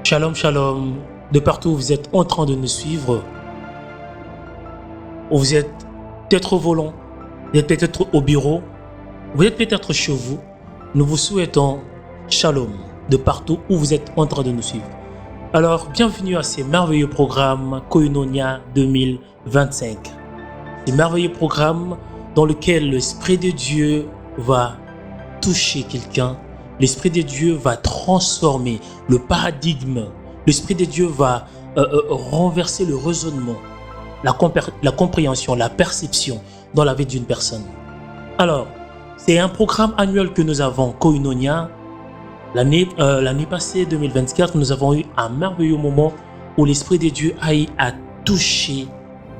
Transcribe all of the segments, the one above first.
Shalom, shalom. De partout où vous êtes en train de nous suivre, où vous êtes peut-être au volant, vous êtes peut-être au bureau, vous êtes peut-être chez vous, nous vous souhaitons shalom de partout où vous êtes en train de nous suivre. Alors, bienvenue à ces merveilleux programmes Koinonia 2025. Ces merveilleux programmes dans lesquels l'Esprit de Dieu va toucher quelqu'un. L'Esprit de Dieu va transformer le paradigme. L'Esprit de Dieu va renverser le raisonnement, la compréhension, la perception dans la vie d'une personne. Alors, c'est un programme annuel que nous avons, Koinonia. L'année passée, 2024, nous avons eu un merveilleux moment où l'Esprit de Dieu a touché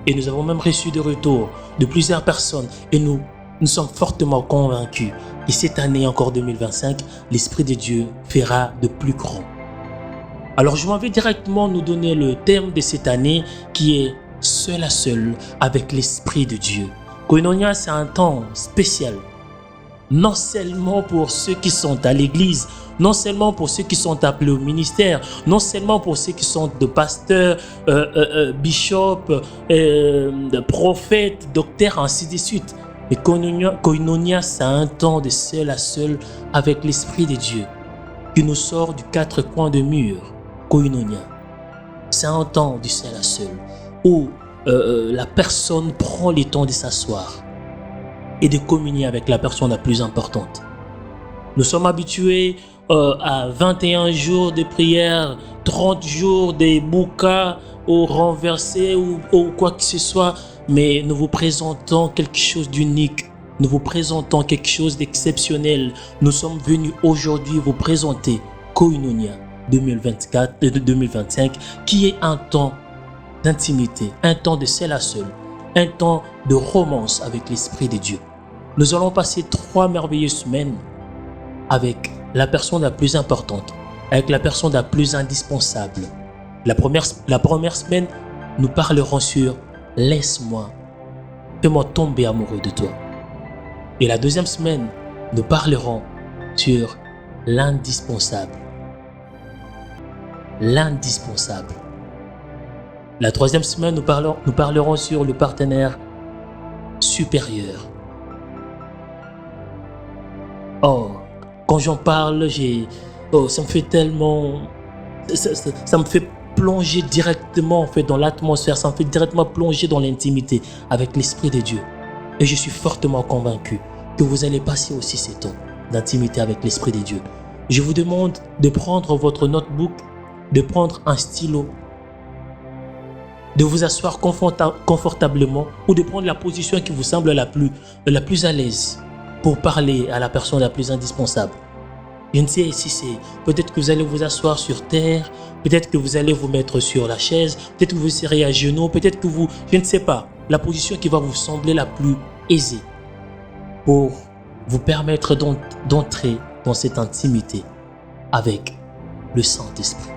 et nous avons même reçu des retours de plusieurs personnes et nous sommes fortement convaincus que cette année encore 2025, l'Esprit de Dieu fera de plus grand. Alors je m'en vais directement nous donner le thème de cette année qui est seul à seul avec l'Esprit de Dieu. Koinonia, c'est un temps spécial, non seulement pour ceux qui sont à l'église, non seulement pour ceux qui sont appelés au ministère, non seulement pour ceux qui sont de pasteurs, bishops, prophètes, docteurs, ainsi de suite. Mais Koinonia, c'est un temps de seul à seul avec l'Esprit de Dieu qui nous sort du quatre coins de mur. Koinonia, c'est un temps du seul à seul où la personne prend le temps de s'asseoir et de communier avec la personne la plus importante. Nous sommes habitués à 21 jours de prière, 30 jours de bouka ou renversé ou quoi que ce soit, mais nous vous présentons quelque chose d'unique. Nous vous présentons quelque chose d'exceptionnel. Nous sommes venus aujourd'hui vous présenter Koinonia 2025, qui est un temps d'intimité, un temps de seul à seul, un temps de romance avec l'Esprit de Dieu. Nous allons passer 3 merveilleuses semaines avec la personne la plus importante, avec la personne la plus indispensable. La première semaine, nous parlerons sur « Laisse-moi, fais-moi tomber amoureux de toi ». Et la deuxième semaine, nous parlerons sur l'indispensable. L'indispensable. La troisième semaine, nous parlerons sur le partenaire supérieur. Oh, quand j'en parle, ça me fait tellement... Ça me fait plonger directement en fait, dans l'atmosphère, ça me fait directement plonger dans l'intimité avec l'Esprit de Dieu. Et je suis fortement convaincu que vous allez passer aussi ces temps d'intimité avec l'Esprit de Dieu. Je vous demande de prendre votre notebook, de prendre un stylo, de vous asseoir confortablement ou de prendre la position qui vous semble la plus à l'aise pour parler à la personne la plus indispensable. Je ne sais si c'est... Peut-être que vous allez vous asseoir sur terre, peut-être que vous allez vous mettre sur la chaise, peut-être que vous serez à genoux, peut-être que vous... Je ne sais pas. La position qui va vous sembler la plus aisée pour vous permettre d'entrer dans cette intimité avec le Saint-Esprit.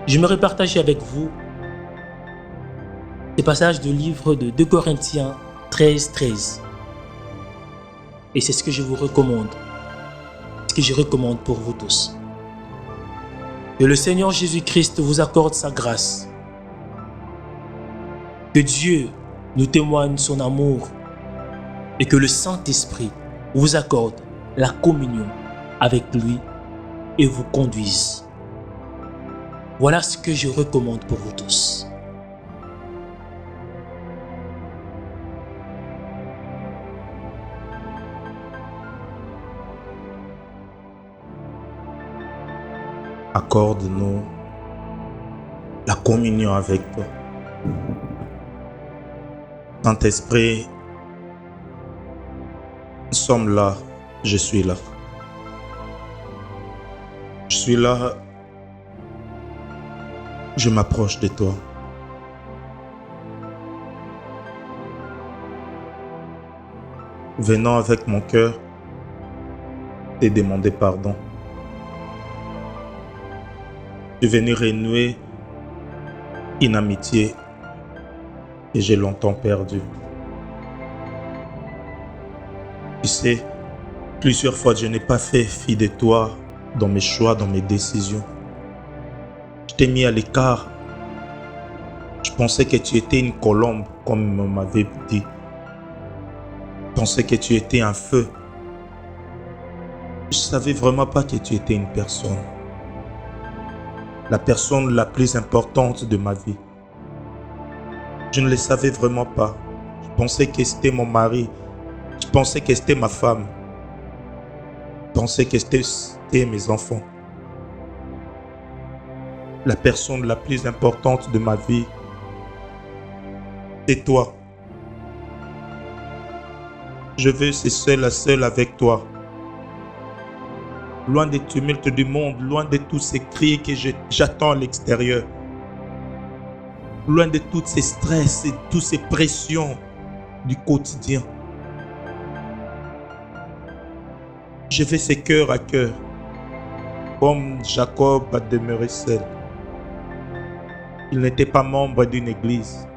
J'aimerais partager avec vous ce passage du livre de 2 Corinthiens 13. Et c'est ce que je vous recommande. Ce que je recommande pour vous tous. Que le Seigneur Jésus-Christ vous accorde sa grâce. Que Dieu nous témoigne son amour. Et que le Saint-Esprit vous accorde la communion avec lui et vous conduise. Voilà ce que je recommande pour vous tous. Accorde-nous la communion avec toi. Saint-Esprit, nous sommes là, je suis là. Je suis là, je m'approche de toi. Venant avec mon cœur, te demander pardon. Je suis venu renouer une amitié que j'ai longtemps perdue. Tu sais, plusieurs fois je n'ai pas fait fi de toi dans mes choix, dans mes décisions. Je t'ai mis à l'écart. Je pensais que tu étais une colombe, comme on m'avait dit. Je pensais que tu étais un feu. Je ne savais vraiment pas que tu étais une personne. La personne la plus importante de ma vie. Je ne le savais vraiment pas. Je pensais que c'était mon mari. Je pensais que c'était ma femme. Je pensais que c'était mes enfants. La personne la plus importante de ma vie, c'est toi. Je veux ser seul à seul avec toi. Loin des tumultes du monde, loin de tous ces cris que j'attends à l'extérieur. Loin de tous ces stress et toutes ces pressions du quotidien. Je veux ce cœur à cœur, comme Jacob a demeuré seul. Il n'était pas membre d'une église.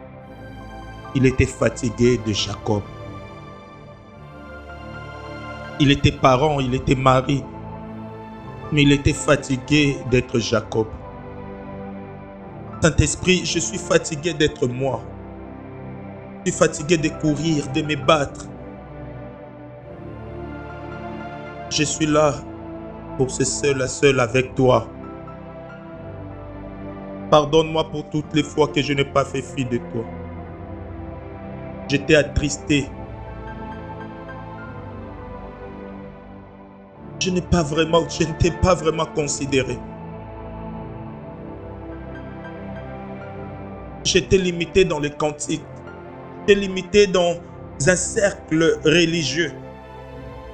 Il était fatigué de Jacob. Il était parent, il était mari, mais il était fatigué d'être Jacob. Saint-Esprit, je suis fatigué d'être moi. Je suis fatigué de courir, de me battre. Je suis là pour ser seul à seul avec toi. Pardonne-moi pour toutes les fois que je n'ai pas fait fi de toi. Je t'ai attristé. Je ne t'ai pas vraiment considéré. J'étais limité dans les cantiques. J'étais limité dans un cercle religieux.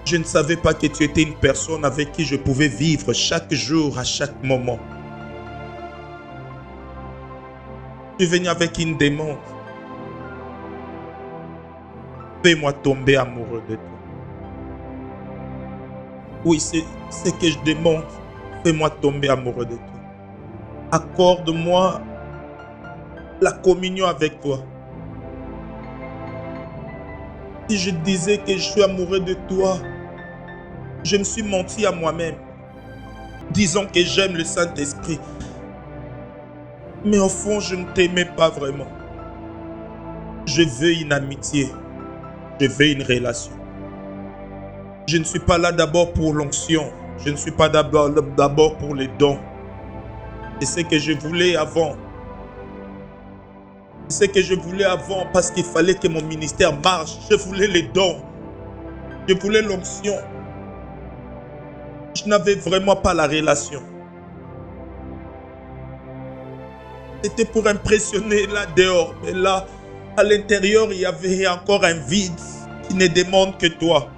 Je ne savais pas que tu étais une personne avec qui je pouvais vivre chaque jour, à chaque moment. Tu es venu avec une demande. Fais-moi tomber amoureux de toi. Oui, c'est ce que je demande. Fais-moi tomber amoureux de toi. Accorde-moi la communion avec toi. Si je disais que je suis amoureux de toi, je me suis menti à moi-même, disant que j'aime le Saint-Esprit. Mais au fond, je ne t'aimais pas vraiment. Je veux une amitié. Je veux une relation. Je ne suis pas là d'abord pour l'onction. Je ne suis pas d'abord pour les dons. C'est ce que je voulais avant. C'est ce que je voulais avant parce qu'il fallait que mon ministère marche. Je voulais les dons. Je voulais l'onction. Je n'avais vraiment pas la relation. C'était pour impressionner là dehors. Mais là, à l'intérieur, il y avait encore un vide qui ne demande que toi.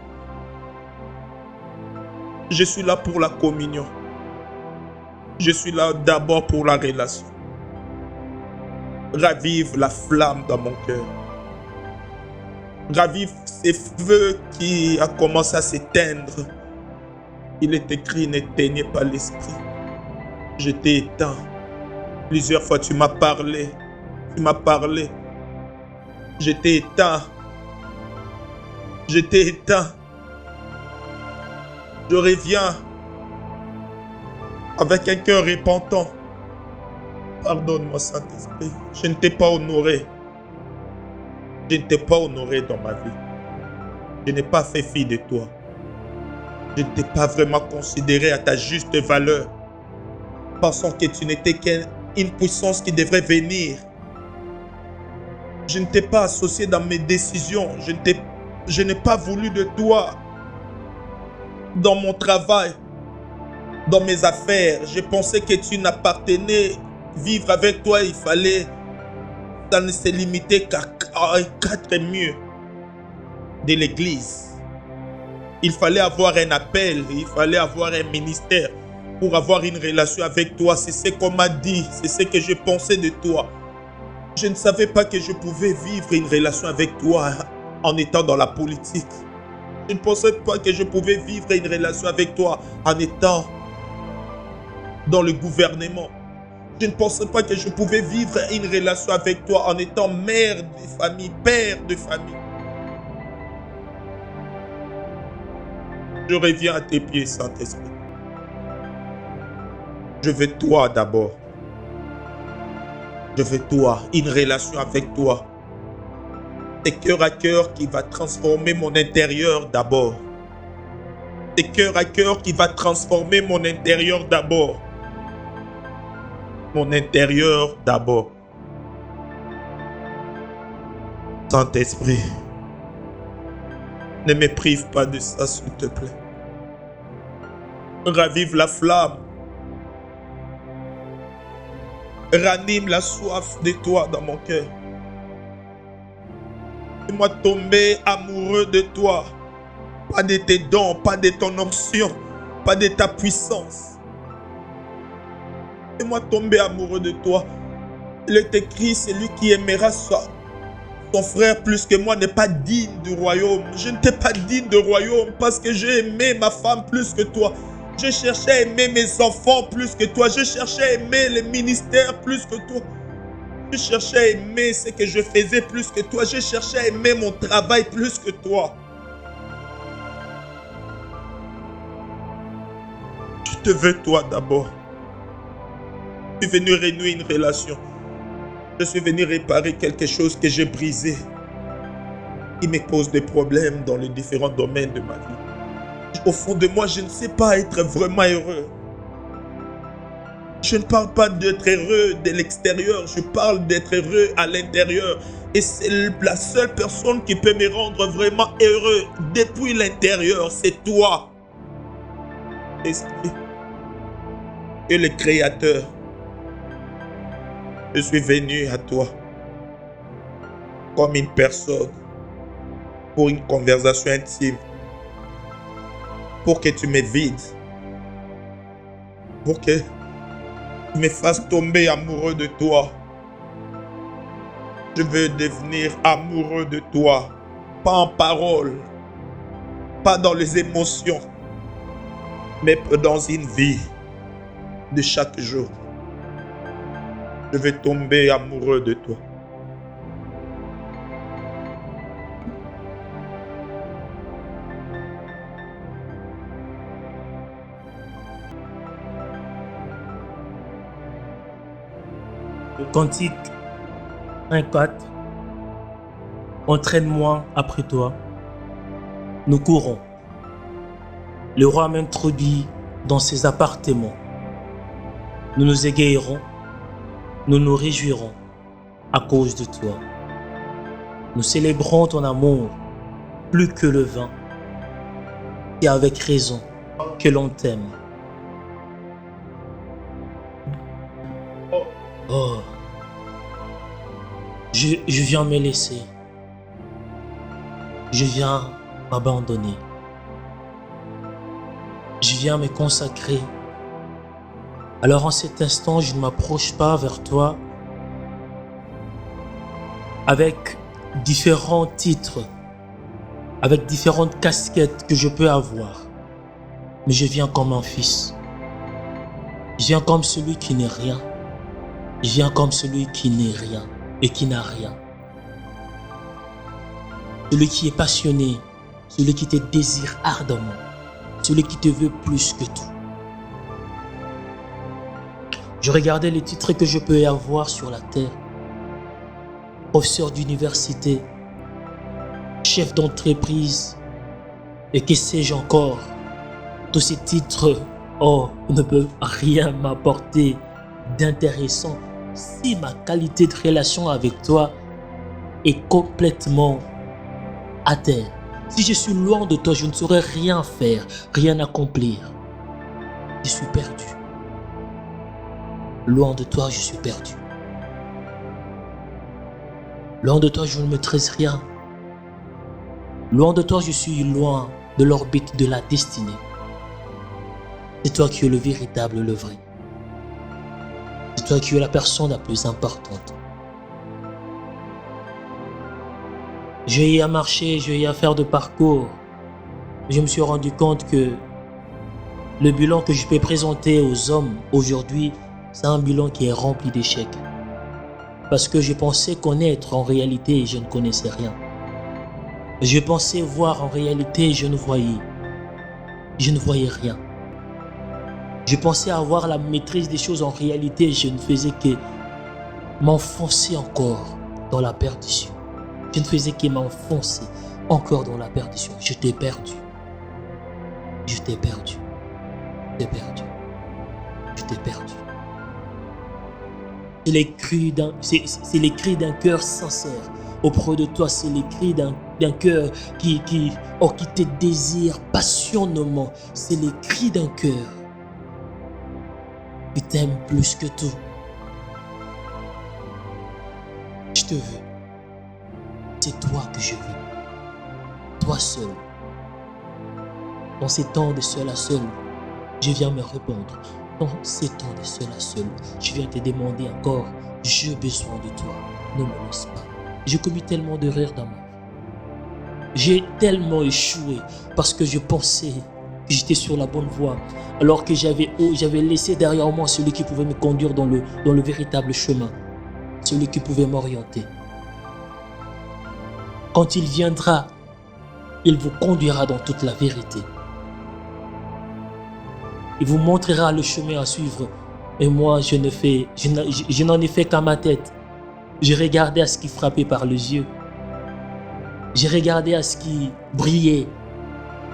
Je suis là pour la communion. Je suis là d'abord pour la relation. Ravive la flamme dans mon cœur. Ravive ces feux qui a commencé à s'éteindre. Il est écrit, n'éteignez pas l'esprit. Je t'ai éteint. Plusieurs fois tu m'as parlé. Tu m'as parlé. Je t'ai éteint. Je t'ai éteint. Je reviens avec un cœur repentant. Pardonne-moi, Saint-Esprit. Je ne t'ai pas honoré. Je ne t'ai pas honoré dans ma vie. Je n'ai pas fait fi de toi. Je ne t'ai pas vraiment considéré à ta juste valeur, pensant que tu n'étais qu'une puissance qui devrait venir. Je ne t'ai pas associé dans mes décisions. Je n'ai pas voulu de toi dans mon travail, dans mes affaires. Je pensais que tu n'appartenais. Vivre avec toi, il fallait, ça ne se limitait qu'à 4 murs de l'église. Il fallait avoir un appel, il fallait avoir un ministère pour avoir une relation avec toi. C'est ce qu'on m'a dit, c'est ce que je pensais de toi. Je ne savais pas que je pouvais vivre une relation avec toi en étant dans la politique. Je ne pensais pas que je pouvais vivre une relation avec toi en étant dans le gouvernement. Je ne pensais pas que je pouvais vivre une relation avec toi en étant mère de famille, père de famille. Je reviens à tes pieds, Saint-Esprit. Je veux toi d'abord. Je veux toi, une relation avec toi. C'est cœur à cœur qui va transformer mon intérieur d'abord. C'est cœur à cœur qui va transformer mon intérieur d'abord. Mon intérieur d'abord. Saint-Esprit, ne me prive pas de ça, s'il te plaît. Ravive la flamme. Ranime la soif de toi dans mon cœur. Fais-moi tomber amoureux de toi. Pas de tes dons, pas de ton onction, pas de ta puissance. Fais-moi tomber amoureux de toi. Il est écrit, celui qui aimera son frère plus que moi n'est pas digne du royaume. Je n'étais pas digne du royaume parce que j'ai aimé ma femme plus que toi. Je cherchais à aimer mes enfants plus que toi. Je cherchais à aimer le ministère plus que toi. Je cherchais à aimer ce que je faisais plus que toi. Je cherchais à aimer mon travail plus que toi. Je te veux toi d'abord. Je suis venu renouer une relation. Je suis venu réparer quelque chose que j'ai brisé, qui me pose des problèmes dans les différents domaines de ma vie. Au fond de moi, je ne sais pas être vraiment heureux. Je ne parle pas d'être heureux de l'extérieur, je parle d'être heureux à l'intérieur. Et c'est la seule personne qui peut me rendre vraiment heureux depuis l'intérieur, c'est toi. Esprit, et le Créateur. Je suis venu à toi comme une personne pour une conversation intime, pour que tu me vides, pour que tu me fasses tomber amoureux de toi. Je veux devenir amoureux de toi, pas en parole, pas dans les émotions, mais dans une vie de chaque jour. Je vais tomber amoureux de toi. Le cantique 1:4. Entraîne-moi après toi. Nous courons. Le roi m'introduit dans ses appartements. Nous nous égayerons. Nous nous réjouirons à cause de toi. Nous célébrons ton amour plus que le vin. C'est avec raison que l'on t'aime. Oh, je viens me laisser. Je viens m'abandonner. Je viens me consacrer. Alors en cet instant, je ne m'approche pas vers toi avec différents titres, avec différentes casquettes que je peux avoir. Mais je viens comme un fils. Je viens comme celui qui n'est rien. Je viens comme celui qui n'est rien et qui n'a rien. Celui qui est passionné, celui qui te désire ardemment, celui qui te veut plus que tout. Je regardais les titres que je peux avoir sur la terre. Professeur d'université, chef d'entreprise, et que sais-je encore. Tous ces titres, ne peuvent rien m'apporter d'intéressant si ma qualité de relation avec toi est complètement à terre. Si je suis loin de toi, je ne saurais rien faire, rien accomplir. Je suis perdu. Loin de toi, je suis perdu. Loin de toi, je ne maîtrise rien. Loin de toi, je suis loin de l'orbite de la destinée. C'est toi qui es le véritable, le vrai. C'est toi qui es la personne la plus importante. J'ai eu à marcher, j'ai eu à faire de parcours. Je me suis rendu compte que le bilan que je peux présenter aux hommes aujourd'hui, c'est un bilan qui est rempli d'échecs. Parce que je pensais connaître en réalité et je ne connaissais rien. Je pensais voir en réalité et je ne voyais rien. Je pensais avoir la maîtrise des choses. En réalité, je ne faisais que m'enfoncer encore dans la perdition. Je ne faisais que m'enfoncer encore dans la perdition. Je t'ai perdu. Je t'ai perdu. Je t'ai perdu. Je t'ai perdu. C'est les cris d'un cœur sincère. Auprès de toi, c'est les cris d'un cœur qui te désire passionnément. C'est les cris d'un cœur qui t'aime plus que tout. Je te veux. C'est toi que je veux. Toi seul. Dans ces temps de seul à seul, je viens me répondre. Dans ces temps de seul à seul, je viens te demander encore, j'ai besoin de toi. Ne me laisse pas. J'ai commis tellement d'erreurs dans ma vie. J'ai tellement échoué parce que je pensais que j'étais sur la bonne voie, alors que j'avais laissé derrière moi celui qui pouvait me conduire dans le véritable chemin, celui qui pouvait m'orienter. Quand il viendra, il vous conduira dans toute la vérité. Il vous montrera le chemin à suivre. Et moi, je n'en ai fait qu'à ma tête. J'ai regardé à ce qui frappait par les yeux. J'ai regardé à ce qui brillait,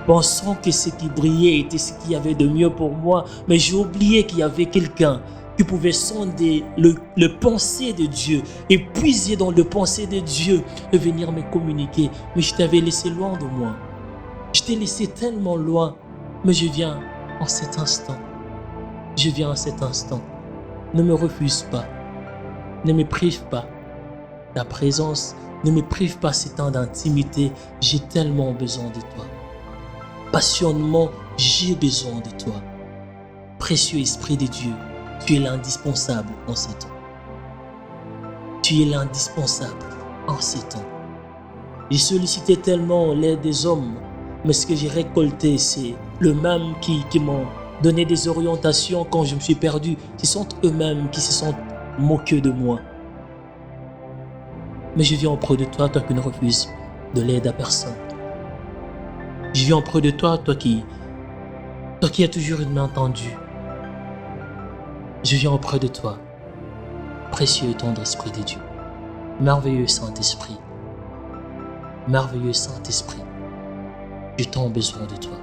pensant que ce qui brillait était ce qu'il y avait de mieux pour moi. Mais j'ai oublié qu'il y avait quelqu'un qui pouvait sonder le pensée de Dieu et puiser dans le pensée de Dieu et venir me communiquer. Mais je t'avais laissé loin de moi. Je t'ai laissé tellement loin. Mais je viens en cet instant. Je viens en cet instant. Ne me refuse pas. Ne me prive pas. Ta présence ne me prive pas ces temps d'intimité. J'ai tellement besoin de toi. Passionnément, j'ai besoin de toi. Précieux Esprit de Dieu, tu es l'indispensable en ces temps. Tu es l'indispensable en ces temps. J'ai sollicité tellement l'aide des hommes, mais ce que j'ai récolté, c'est le même qui m'ont donné des orientations quand je me suis perdu. Ce sont eux-mêmes qui se sont moqués de moi. Mais je viens auprès de toi, toi qui ne refuses de l'aide à personne. Je viens auprès de toi, toi qui as toujours une main tendue. Je viens auprès de toi, précieux et tendre Esprit de Dieu. Merveilleux Saint-Esprit. Merveilleux Saint-Esprit. J'ai tant besoin de toi.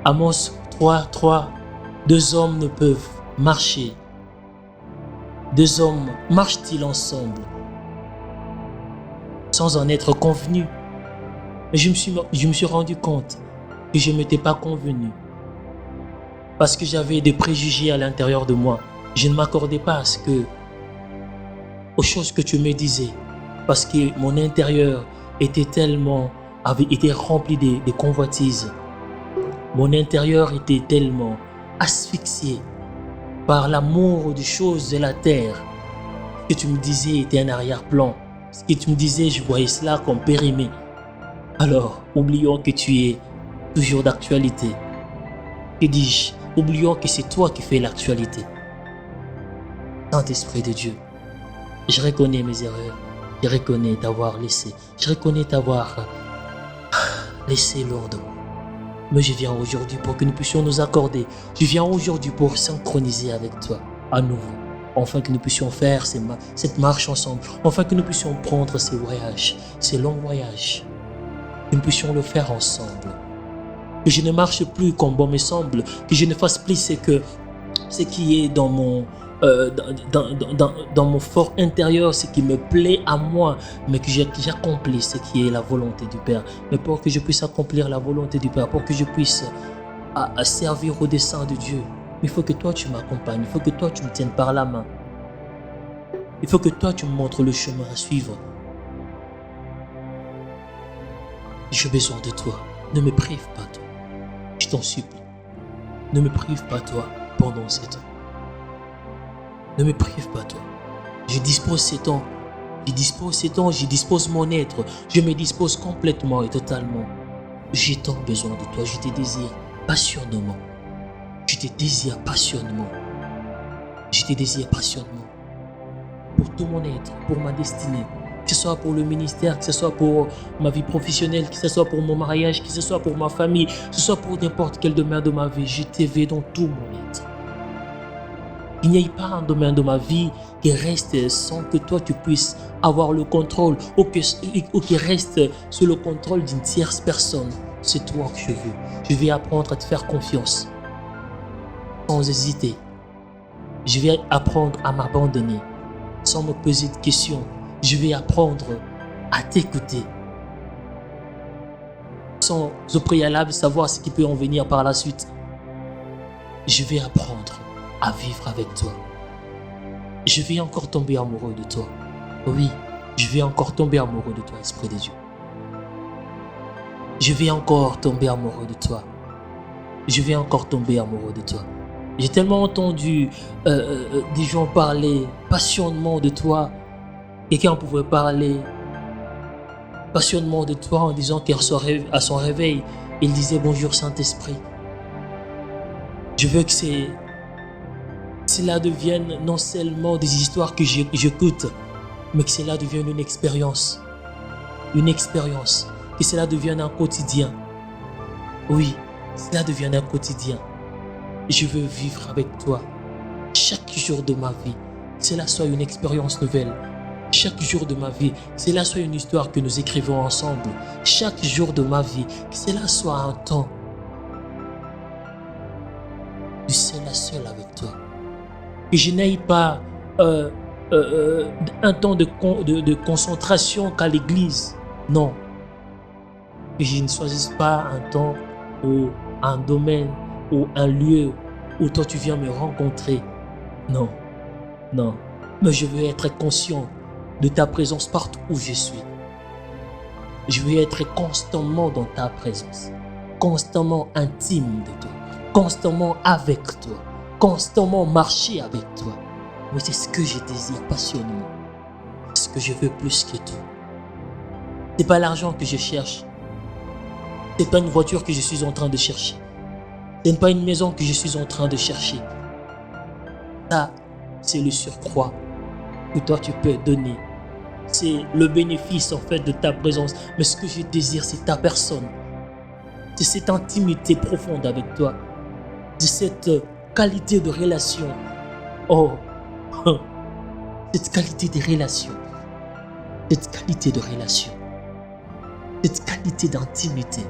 Amos 3:3. Deux hommes ne peuvent marcher. Deux hommes marchent-ils ensemble sans en être convenus? Mais je me suis rendu compte que je ne m'étais pas convenu parce que j'avais des préjugés à l'intérieur de moi. Je ne m'accordais pas aux choses que tu me disais parce que mon intérieur avait été rempli de convoitises. Mon intérieur était tellement asphyxié par l'amour des choses de la terre. Ce que tu me disais était un arrière-plan. Ce que tu me disais, je voyais cela comme périmé. Alors, oublions que tu es toujours d'actualité. Que dis-je? Oublions que c'est toi qui fais l'actualité. Saint-Esprit de Dieu, je reconnais mes erreurs. Je reconnais t'avoir laissé. Je reconnais t'avoir laissé lourd de moi. Mais je viens aujourd'hui pour que nous puissions nous accorder. Je viens aujourd'hui pour synchroniser avec toi à nouveau. Afin que nous puissions faire cette marche ensemble. Afin que nous puissions prendre ces voyages, ces longs voyages. Que nous puissions le faire ensemble. Que je ne marche plus comme bon me semble. Que je ne fasse plus ce qui est dans mon fort intérieur, ce qui me plaît à moi, mais que j'accomplis ce qui est la volonté du Père. Mais pour que je puisse accomplir la volonté du Père, pour que je puisse servir au dessein de Dieu, il faut que toi tu m'accompagnes, il faut que toi tu me tiennes par la main. Il faut que toi tu me montres le chemin à suivre. J'ai besoin de toi. Ne me prive pas toi. Je t'en supplie. Ne me prive pas toi pendant ces temps. Ne me prive pas toi. Je dispose ces temps. Je dispose mon être. Je me dispose complètement et totalement. J'ai tant besoin de toi. Je te désire passionnément. Je te désire passionnément. Je te désire passionnément. Pour tout mon être, pour ma destinée. que ce soit pour le ministère, que ce soit pour ma vie professionnelle, que ce soit pour mon mariage, que ce soit pour ma famille, que ce soit pour n'importe quel domaine de ma vie, je te veux dans tout mon être. Il n'y a pas un domaine de ma vie qui reste sans que toi tu puisses avoir le contrôle ou qui reste sous le contrôle d'une tierce personne. C'est toi que je veux. Je vais apprendre à te faire confiance sans hésiter. Je vais apprendre à m'abandonner sans me poser de questions. Je vais apprendre à t'écouter sans au préalable savoir ce qui peut en venir par la suite. Je vais apprendre à vivre avec toi. Je vais encore tomber amoureux de toi. Oui, je vais encore tomber amoureux de toi, Esprit de Dieu. Je vais encore tomber amoureux de toi. Je vais encore tomber amoureux de toi. J'ai tellement entendu des gens parler passionnément de toi. Quelqu'un pouvait parler passionnément de toi en disant qu'à son réveil, il disait bonjour Saint-Esprit. Je veux que cela devienne non seulement des histoires que j'écoute, mais que cela devienne une expérience. Une expérience. Que cela devienne un quotidien. Oui, cela devienne un quotidien. Je veux vivre avec toi chaque jour de ma vie. Que cela soit une expérience nouvelle. Chaque jour de ma vie, que cela soit une histoire que nous écrivons ensemble. Chaque jour de ma vie, que cela soit un temps du seul à seul avec toi. Que je n'aille pas un temps de concentration qu'à l'église. Non. Que je ne choisisse pas un temps ou un domaine ou un lieu où toi tu viens me rencontrer. Non. Non. Mais je veux être conscient de ta présence partout où je suis. Je veux être constamment dans ta présence. Constamment intime de toi. Constamment avec toi. Constamment marcher avec toi. Oui, c'est ce que je désire passionnément. C'est ce que je veux plus que tout. C'est pas l'argent que je cherche. C'est pas une voiture que je suis en train de chercher. C'est pas une maison que je suis en train de chercher. Ça, c'est le surcroît que toi tu peux donner. C'est le bénéfice en fait de ta présence. Mais ce que je désire, c'est ta personne. C'est cette intimité profonde avec toi. C'est cette qualité de relation. Oh, cette qualité de relation. Cette qualité de relation. Cette qualité d'intimité.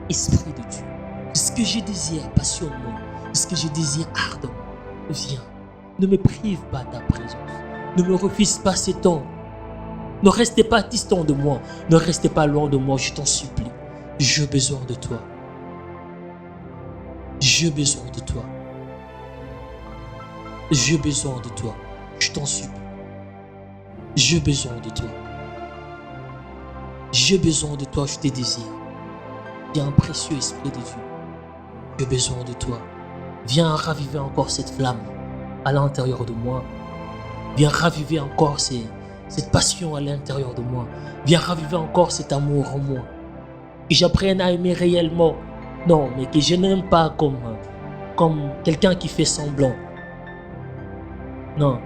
Esprit de Dieu. C'est ce que je désire passionnément. C'est ce que je désire ardemment. Viens, ne me prive pas de ta présence. Ne me refuse pas ces temps. Ne restez pas distant de moi. Ne restez pas loin de moi, je t'en supplie. J'ai besoin de toi. J'ai besoin de toi. J'ai besoin de toi. Je t'en supplie. J'ai besoin de toi. J'ai besoin de toi, je te désire. Viens, précieux Esprit de Dieu. J'ai besoin de toi. Viens raviver encore cette flamme à l'intérieur de moi. Viens raviver encore cette passion à l'intérieur de moi. Viens raviver encore cet amour en moi. Que j'apprenne à aimer réellement. Non, mais que je n'aime pas comme quelqu'un qui fait semblant. Non,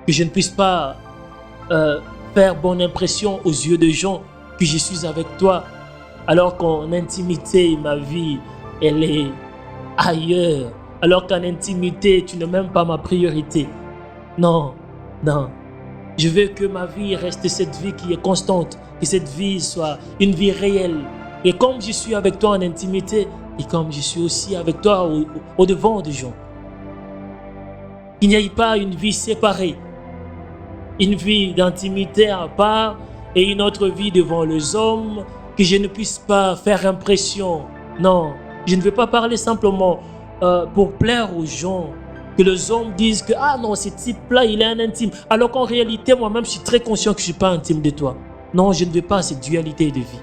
que je ne puisse pas faire bonne impression aux yeux des gens que je suis avec toi, alors qu'en intimité, ma vie, elle est ailleurs. Alors qu'en intimité, tu n'es même pas ma priorité. Non, non. Je veux que ma vie reste cette vie qui est constante, que cette vie soit une vie réelle. Et comme je suis avec toi en intimité, et comme je suis aussi avec toi au devant des gens. Il n'y ait pas une vie séparée, une vie d'intimité à part et une autre vie devant les hommes, que je ne puisse pas faire impression. Non, je ne veux pas parler simplement pour plaire aux gens, que les hommes disent que ah non, ce type-là, il est un intime, alors qu'en réalité, moi-même, je suis très conscient que je ne suis pas intime de toi. Non, je ne veux pas cette dualité de vie.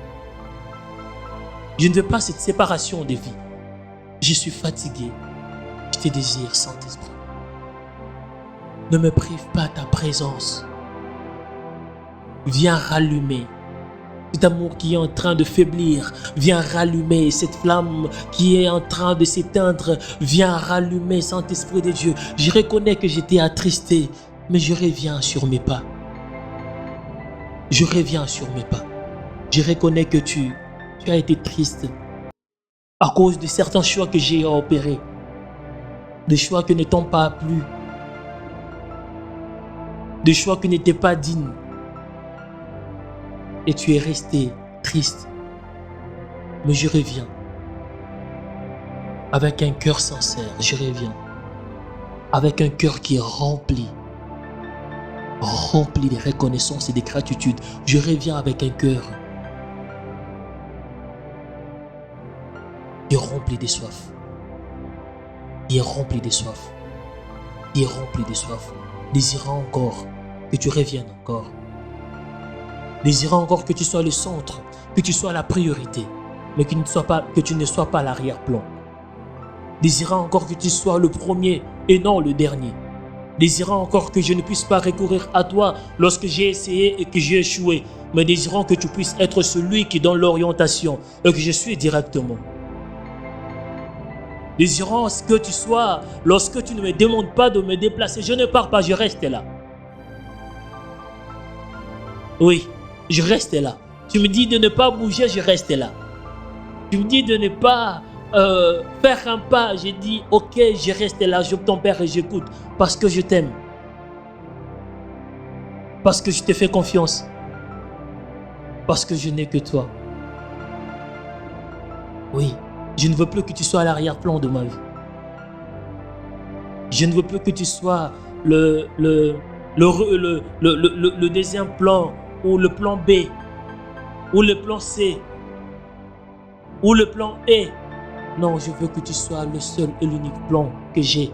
Je ne veux pas cette séparation de vie. Je suis fatigué. Je te désire, Saint-Esprit. Ne me prive pas de ta présence. Viens rallumer cet amour qui est en train de faiblir. Viens rallumer cette flamme qui est en train de s'éteindre. Viens rallumer, Saint-Esprit de Dieu. Je reconnais que j'étais attristé, mais je reviens sur mes pas. je reviens sur mes pas. Je reconnais que tu as été triste à cause de certains choix que j'ai opérés. Des choix qui ne t'ont pas plu. Des choix qui n'étaient pas dignes. Et tu es resté triste. Mais je reviens. Avec un cœur sincère, je reviens. Avec un cœur qui est rempli de reconnaissance et de gratitude. Je reviens avec un cœur qui est rempli de soif. Qui est rempli de soif. Qui est rempli de soif. Désirant encore que tu reviennes encore. Désirant encore que tu sois le centre, que tu sois la priorité, mais que tu ne sois pas l'arrière-plan. Désirant encore que tu sois le premier et non le dernier. Désirant encore que je ne puisse pas recourir à toi lorsque j'ai essayé et que j'ai échoué, mais désirant que tu puisses être celui qui donne l'orientation et que je suis directement. Désirant que tu sois, lorsque tu ne me demandes pas de me déplacer, je ne pars pas, je reste là. Oui, je reste là. Tu me dis de ne pas bouger, je reste là. Tu me dis de ne pas faire un pas, j'ai dit ok, je reste là, j'obtempère et j'écoute parce que je t'aime. Parce que je te fais confiance. Parce que je n'ai que toi. Oui, je ne veux plus que tu sois à l'arrière-plan de ma vie. Je ne veux plus que tu sois le deuxième plan ou le plan B ou le plan C ou le plan E. Non, je veux que tu sois le seul et l'unique plan que j'ai.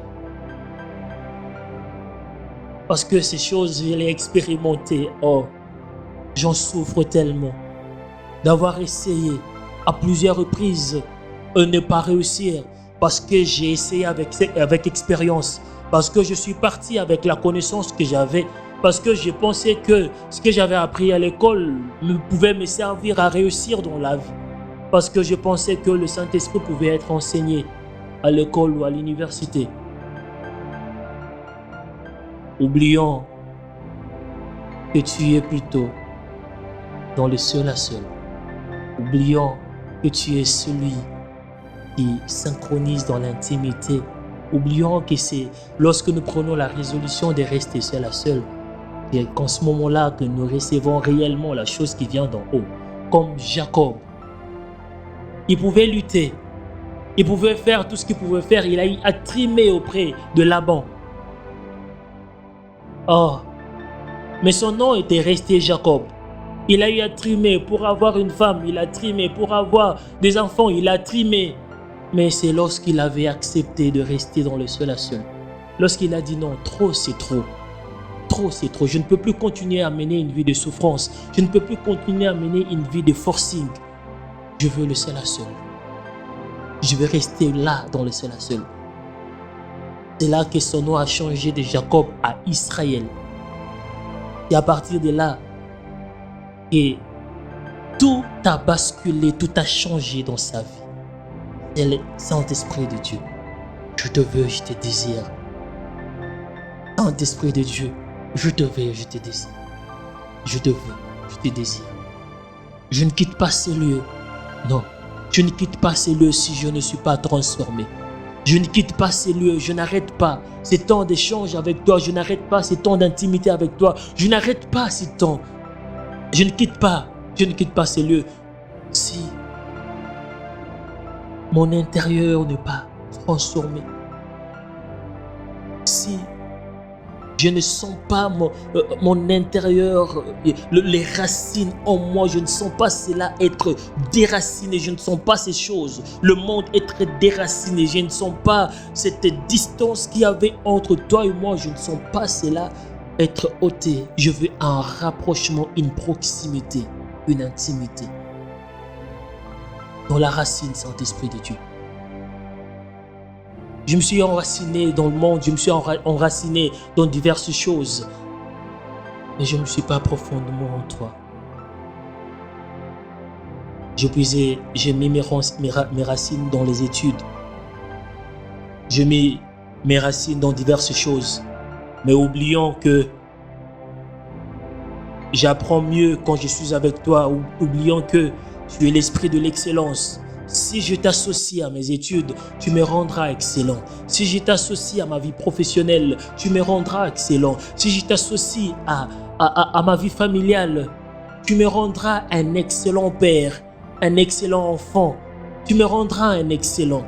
Parce que ces choses, je les ai expérimentées. Oh, j'en souffre tellement. D'avoir essayé à plusieurs reprises et ne pas réussir. Parce que j'ai essayé avec expérience. Parce que je suis parti avec la connaissance que j'avais. Parce que j'ai pensé que ce que j'avais appris à l'école pouvait me servir à réussir dans la vie. Parce que je pensais que le Saint-Esprit pouvait être enseigné à l'école ou à l'université. Oublions que tu es plutôt dans le seul à seul. Oublions que tu es celui qui synchronise dans l'intimité. Oublions que c'est lorsque nous prenons la résolution de rester seul à seul, et qu'en ce moment-là que nous recevons réellement la chose qui vient d'en haut. Comme Jacob. Il pouvait lutter. Il pouvait faire tout ce qu'il pouvait faire. Il a trimé auprès de Laban. Oh. Mais son nom était resté Jacob. Il a eu à trimer pour avoir une femme. Il a trimé pour avoir des enfants. Il a trimé. Mais c'est lorsqu'il avait accepté de rester dans le seul à seul. Lorsqu'il a dit non, trop c'est trop. Trop c'est trop. Je ne peux plus continuer à mener une vie de souffrance. Je ne peux plus continuer à mener une vie de forcing. Je veux le seul à seul. Je vais rester là dans le seul à seul. C'est là que son nom a changé de Jacob à Israël. Et à partir de là, et tout a basculé, tout a changé dans sa vie. C'est le Saint-Esprit de Dieu. Je te veux, je te désire. Saint-Esprit de Dieu, je te veux, je te désire. Je te veux, je te désire. Je ne quitte pas ce lieu. Non, je ne quitte pas ces lieux si je ne suis pas transformé. Je ne quitte pas ces lieux, je n'arrête pas ces temps d'échange avec toi, je n'arrête pas ces temps d'intimité avec toi, je n'arrête pas ces temps. Je ne quitte pas ces lieux si mon intérieur n'est pas transformé. Si je ne sens pas mon intérieur, les racines en moi, je ne sens pas cela être déraciné, je ne sens pas ces choses. Le monde être déraciné, je ne sens pas cette distance qu'il y avait entre toi et moi, je ne sens pas cela être ôté. Je veux un rapprochement, une proximité, une intimité. Dans la racine, Saint-Esprit de Dieu. Je me suis enraciné dans le monde, je me suis enraciné dans diverses choses. Mais je ne me suis pas profondément en toi. J'ai mis mes racines dans les études. J'ai mis mes racines dans diverses choses. Mais oublions que J'apprends mieux quand je suis avec toi, oubliant que tu es l'esprit de l'excellence. Si je t'associe à mes études, tu me rendras excellent. Si je t'associe à ma vie professionnelle, tu me rendras excellent. Si je t'associe à ma vie familiale, tu me rendras un excellent père, un excellent enfant. Tu me rendras un excellent.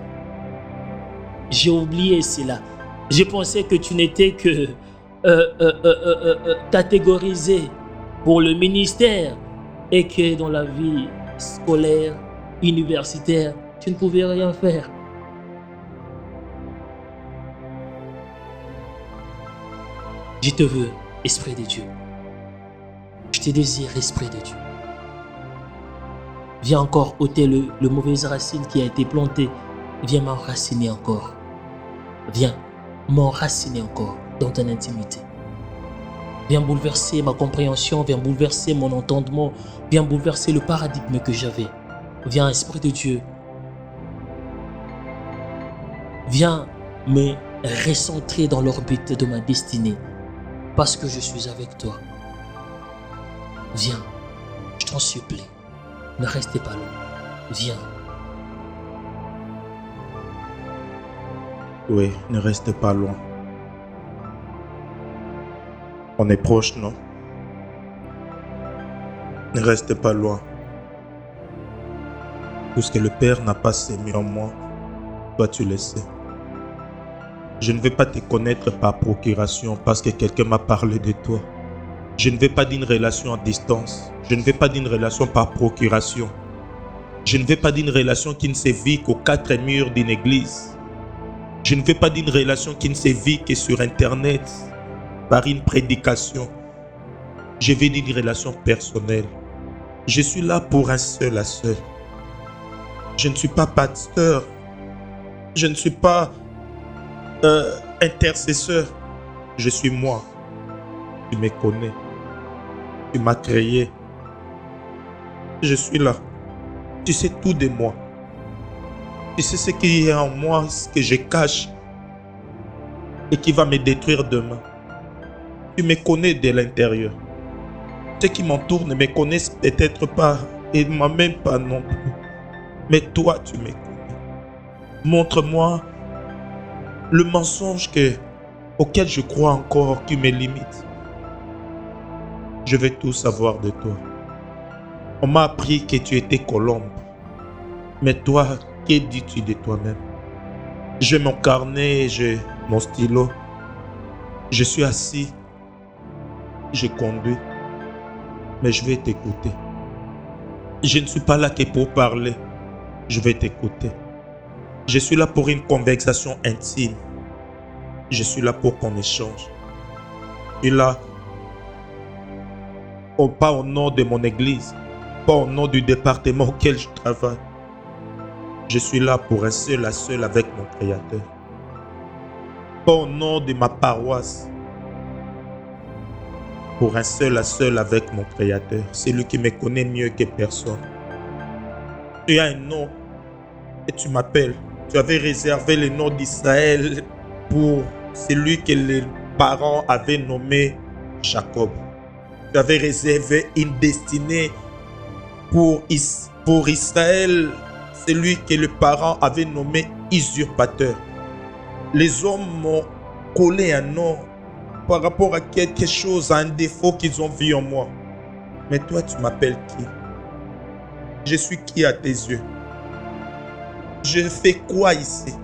J'ai oublié cela. Je pensais que tu n'étais que catégorisé pour le ministère et que dans la vie scolaire, universitaire, tu ne pouvais rien faire. Je te veux, Esprit de Dieu. Je te désire, Esprit de Dieu. Viens encore ôter le mauvaise racine qui a été plantée. Viens m'enraciner encore. Viens m'enraciner encore dans ton intimité. Viens bouleverser ma compréhension, viens bouleverser mon entendement, viens bouleverser le paradigme que j'avais. Viens, Esprit de Dieu. Viens me recentrer dans l'orbite de ma destinée parce que je suis avec toi. Viens, je t'en supplie, ne restez pas loin. Viens. Oui, ne reste pas loin. On est proche, non? Ne reste pas loin. Tout ce que le Père n'a pas sémé en moi, toi tu le sais. Je ne veux pas te connaître par procuration parce que quelqu'un m'a parlé de toi. Je ne veux pas d'une relation à distance. Je ne veux pas d'une relation par procuration. Je ne veux pas d'une relation qui ne se vit qu'aux quatre murs d'une église. Je ne veux pas d'une relation qui ne se vit que sur Internet, par une prédication. Je veux d'une relation personnelle. Je suis là pour un seul à seul. Je ne suis pas pasteur. Je ne suis pas intercesseur. Je suis moi. Tu me connais. Tu m'as créé. Je suis là. Tu sais tout de moi. Tu sais ce qu'il y a en moi, ce que je cache et qui va me détruire demain. Tu me connais de l'intérieur. Ceux qui m'entourent ne me connaissent peut-être pas et moi-même pas non plus. Mais toi, tu me connais. Montre-moi le mensonge auquel je crois encore qui me limite. Je veux tout savoir de toi. On m'a appris que tu étais colombe. Mais toi, que dis-tu de toi-même? J'ai mon carnet, j'ai mon stylo. Je suis assis. Je conduis. Mais je vais t'écouter. Je ne suis pas là que pour parler. Je vais t'écouter. Je suis là pour une conversation intime. Je suis là pour qu'on échange. Je suis là, pas au nom de mon église, pas au nom du département auquel je travaille. Je suis là pour un seul à seul avec mon Créateur. Pas au nom de ma paroisse. Pour un seul à seul avec mon Créateur. C'est lui qui me connaît mieux que personne. Tu as un nom et tu m'appelles. Tu avais réservé le nom d'Israël pour celui que les parents avaient nommé Jacob. Tu avais réservé une destinée pour Israël, celui que les parents avaient nommé usurpateur. Les hommes m'ont collé un nom par rapport à quelque chose, à un défaut qu'ils ont vu en moi. Mais toi, tu m'appelles qui? Je suis qui à tes yeux? Je fais quoi ici?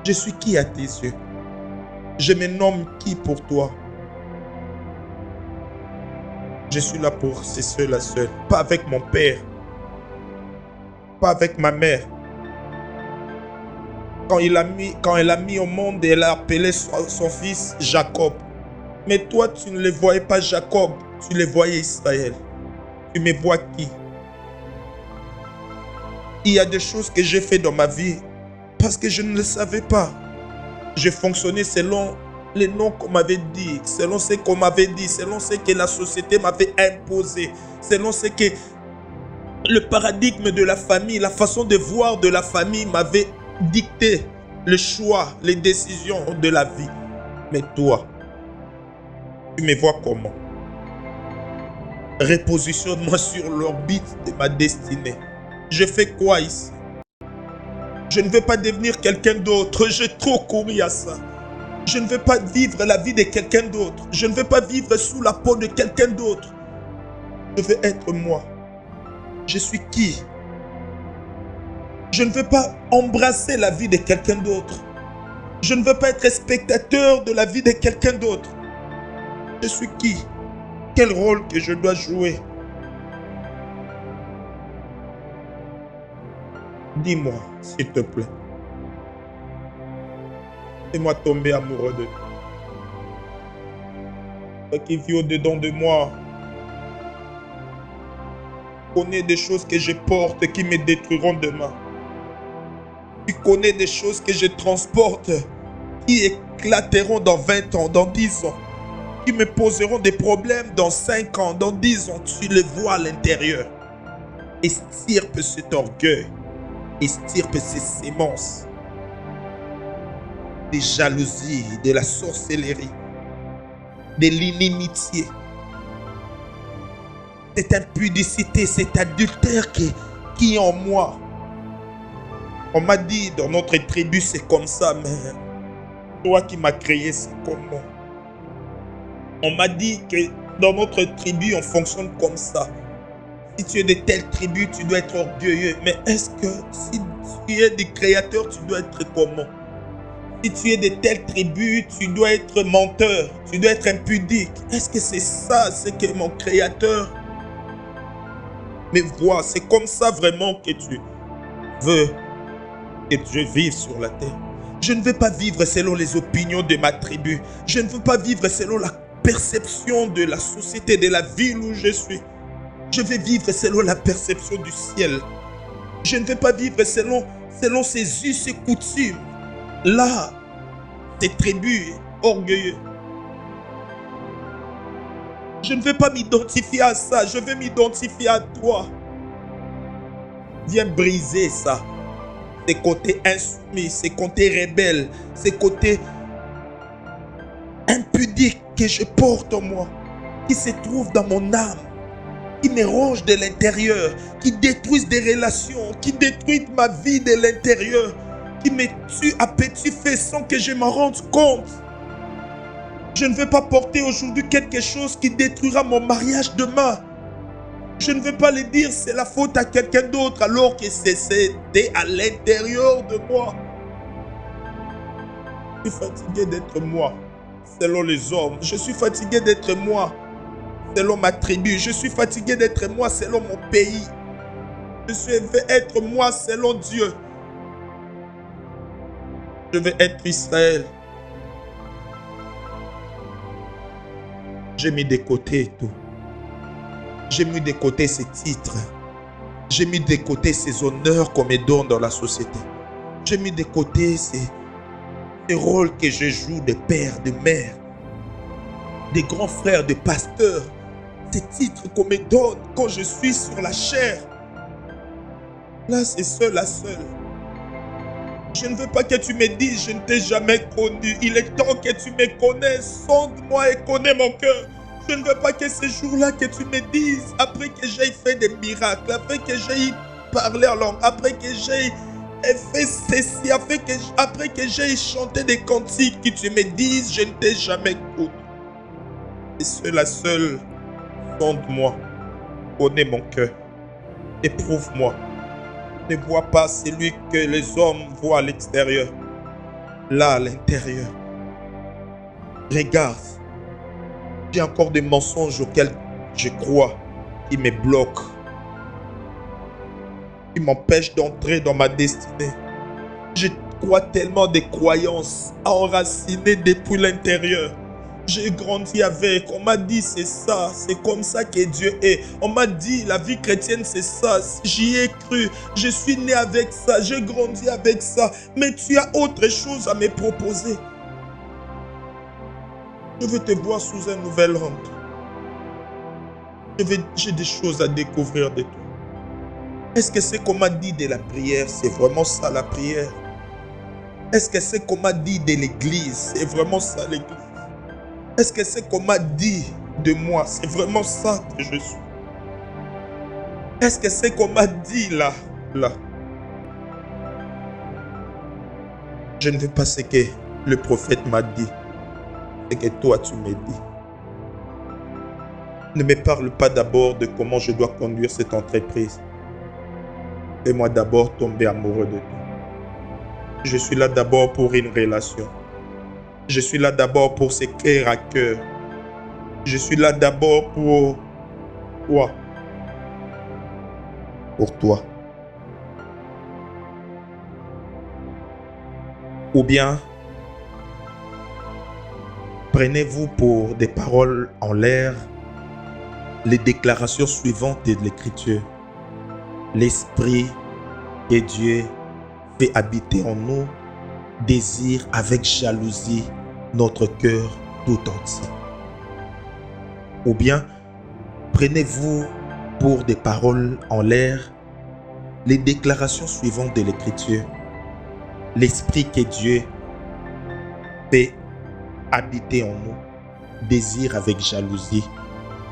Je suis qui à tes yeux? Je me nomme qui pour toi? Je suis là pour ce seul à seul. Pas avec mon père. Pas avec ma mère. Quand elle a mis au monde, elle a appelé son fils Jacob. Mais toi, tu ne le voyais pas Jacob, tu le voyais Israël. Tu me vois qui? Il y a des choses que j'ai fait dans ma vie parce que je ne le savais pas. Je fonctionnais selon les noms qu'on m'avait dit, selon ce qu'on m'avait dit, selon ce que la société m'avait imposé, selon ce que le paradigme de la famille, la façon de voir de la famille m'avait dicté le choix, les décisions de la vie. Mais toi, tu me vois comment? Repositionne-moi sur l'orbite de ma destinée. Je fais quoi ici? Je ne veux pas devenir quelqu'un d'autre. J'ai trop couru à ça. Je ne veux pas vivre la vie de quelqu'un d'autre. Je ne veux pas vivre sous la peau de quelqu'un d'autre. Je veux être moi. Je suis qui? Je ne veux pas embrasser la vie de quelqu'un d'autre. Je ne veux pas être spectateur de la vie de quelqu'un d'autre. Je suis qui? Quel rôle que je dois jouer? Dis-moi, s'il te plaît. Fais-moi tomber amoureux de toi. Toi qui vis au-dedans de moi. Connais des choses que je porte qui me détruiront demain. Tu connais des choses que je transporte qui éclateront dans 20 ans, dans 10 ans. Qui me poseront des problèmes dans 5 ans, dans 10 ans. Tu le vois à l'intérieur. Estirpe cet orgueil. Estirpe ces sémences. Des jalousies, de la sorcellerie, de l'inimitié. Cette impudicité, cet adultère qui est en moi. On m'a dit dans notre tribu c'est comme ça, mais toi qui m'as créé c'est comment? On m'a dit que dans notre tribu on fonctionne comme ça. Si tu es de telle tribu, tu dois être orgueilleux. Mais est-ce que si tu es du créateur, tu dois être comment? Si tu es de telle tribu, tu dois être menteur, tu dois être impudique. Est-ce que c'est ça, ce que mon créateur me voit? C'est comme ça vraiment que tu veux que je vive sur la terre. Je ne veux pas vivre selon les opinions de ma tribu. Je ne veux pas vivre selon la perception de la société, de la ville où je suis. Je veux vivre selon la perception du ciel. Je ne veux pas vivre selon ses us et coutumes. Là, ces tribus orgueilleux. Je ne veux pas m'identifier à ça. Je veux m'identifier à toi. Viens briser ça. Ces côtés insoumis, ces côtés rebelles, ces côtés impudiques que je porte en moi, qui se trouvent dans mon âme, qui me rongent de l'intérieur, qui détruisent des relations, qui détruisent ma vie de l'intérieur, qui me tuent à petit feu sans que je m'en rende compte. Je ne veux pas porter aujourd'hui quelque chose qui détruira mon mariage demain. Je ne veux pas le dire, c'est la faute à quelqu'un d'autre alors que c'était à l'intérieur de moi. Je suis fatigué d'être moi, selon les hommes. Je suis fatigué d'être moi, selon ma tribu. Je suis fatigué d'être moi, selon mon pays. Je veux être moi, selon Dieu. Je veux être Israël. J'ai mis de côté tout. J'ai mis de côté ces titres. J'ai mis de côté ces honneurs qu'on me donne dans la société. J'ai mis de côté ces rôles que je joue de père, de mère, de grands frères, de pasteurs. Ces titres qu'on me donne quand je suis sur la chair. Là, c'est seul à seul. Je ne veux pas que tu me dises, je ne t'ai jamais connu. Il est temps que tu me connaisses. Sonde-moi et connais mon cœur. Je ne veux pas que ces jours-là que tu me dises, après que j'ai fait des miracles, après que j'ai parlé en langue, après que j'ai fait ceci, après que j'ai chanté des cantiques, que tu me dises, je ne t'ai jamais connu. Et seul à seul, sonde-moi, connais mon cœur, éprouve-moi. Ne vois pas celui que les hommes voient à l'extérieur, là à l'intérieur. Regarde. J'ai encore des mensonges auxquels je crois qui me bloquent, qui m'empêchent d'entrer dans ma destinée. Je crois tellement des croyances enracinées depuis l'intérieur. J'ai grandi avec, on m'a dit c'est ça, c'est comme ça que Dieu est. On m'a dit la vie chrétienne c'est ça, j'y ai cru, je suis né avec ça, j'ai grandi avec ça. Mais tu as autre chose à me proposer. Je veux te voir sous un nouvel angle. J'ai des choses à découvrir de toi. Est-ce que c'est qu'on m'a dit de la prière, c'est vraiment ça la prière? Est-ce que c'est qu'on m'a dit de l'église, c'est vraiment ça l'église? Est-ce que c'est qu'on m'a dit de moi, c'est vraiment ça que je suis? Est-ce que c'est qu'on m'a dit là? Je ne veux pas ce que le prophète m'a dit. Ce que toi tu m'as dit. Ne me parle pas d'abord de comment je dois conduire cette entreprise. Fais-moi d'abord tomber amoureux de toi. Je suis là d'abord pour une relation. Je suis là d'abord pour ce cœur à cœur. Je suis là d'abord pour toi. Pour toi. Ou bien, prenez-vous pour des paroles en l'air les déclarations suivantes de l'Écriture. L'Esprit que Dieu fait habiter en nous désire avec jalousie notre cœur tout entier. Ou bien, prenez-vous pour des paroles en l'air les déclarations suivantes de l'Écriture. L'Esprit que Dieu fait habiter en nous désire avec jalousie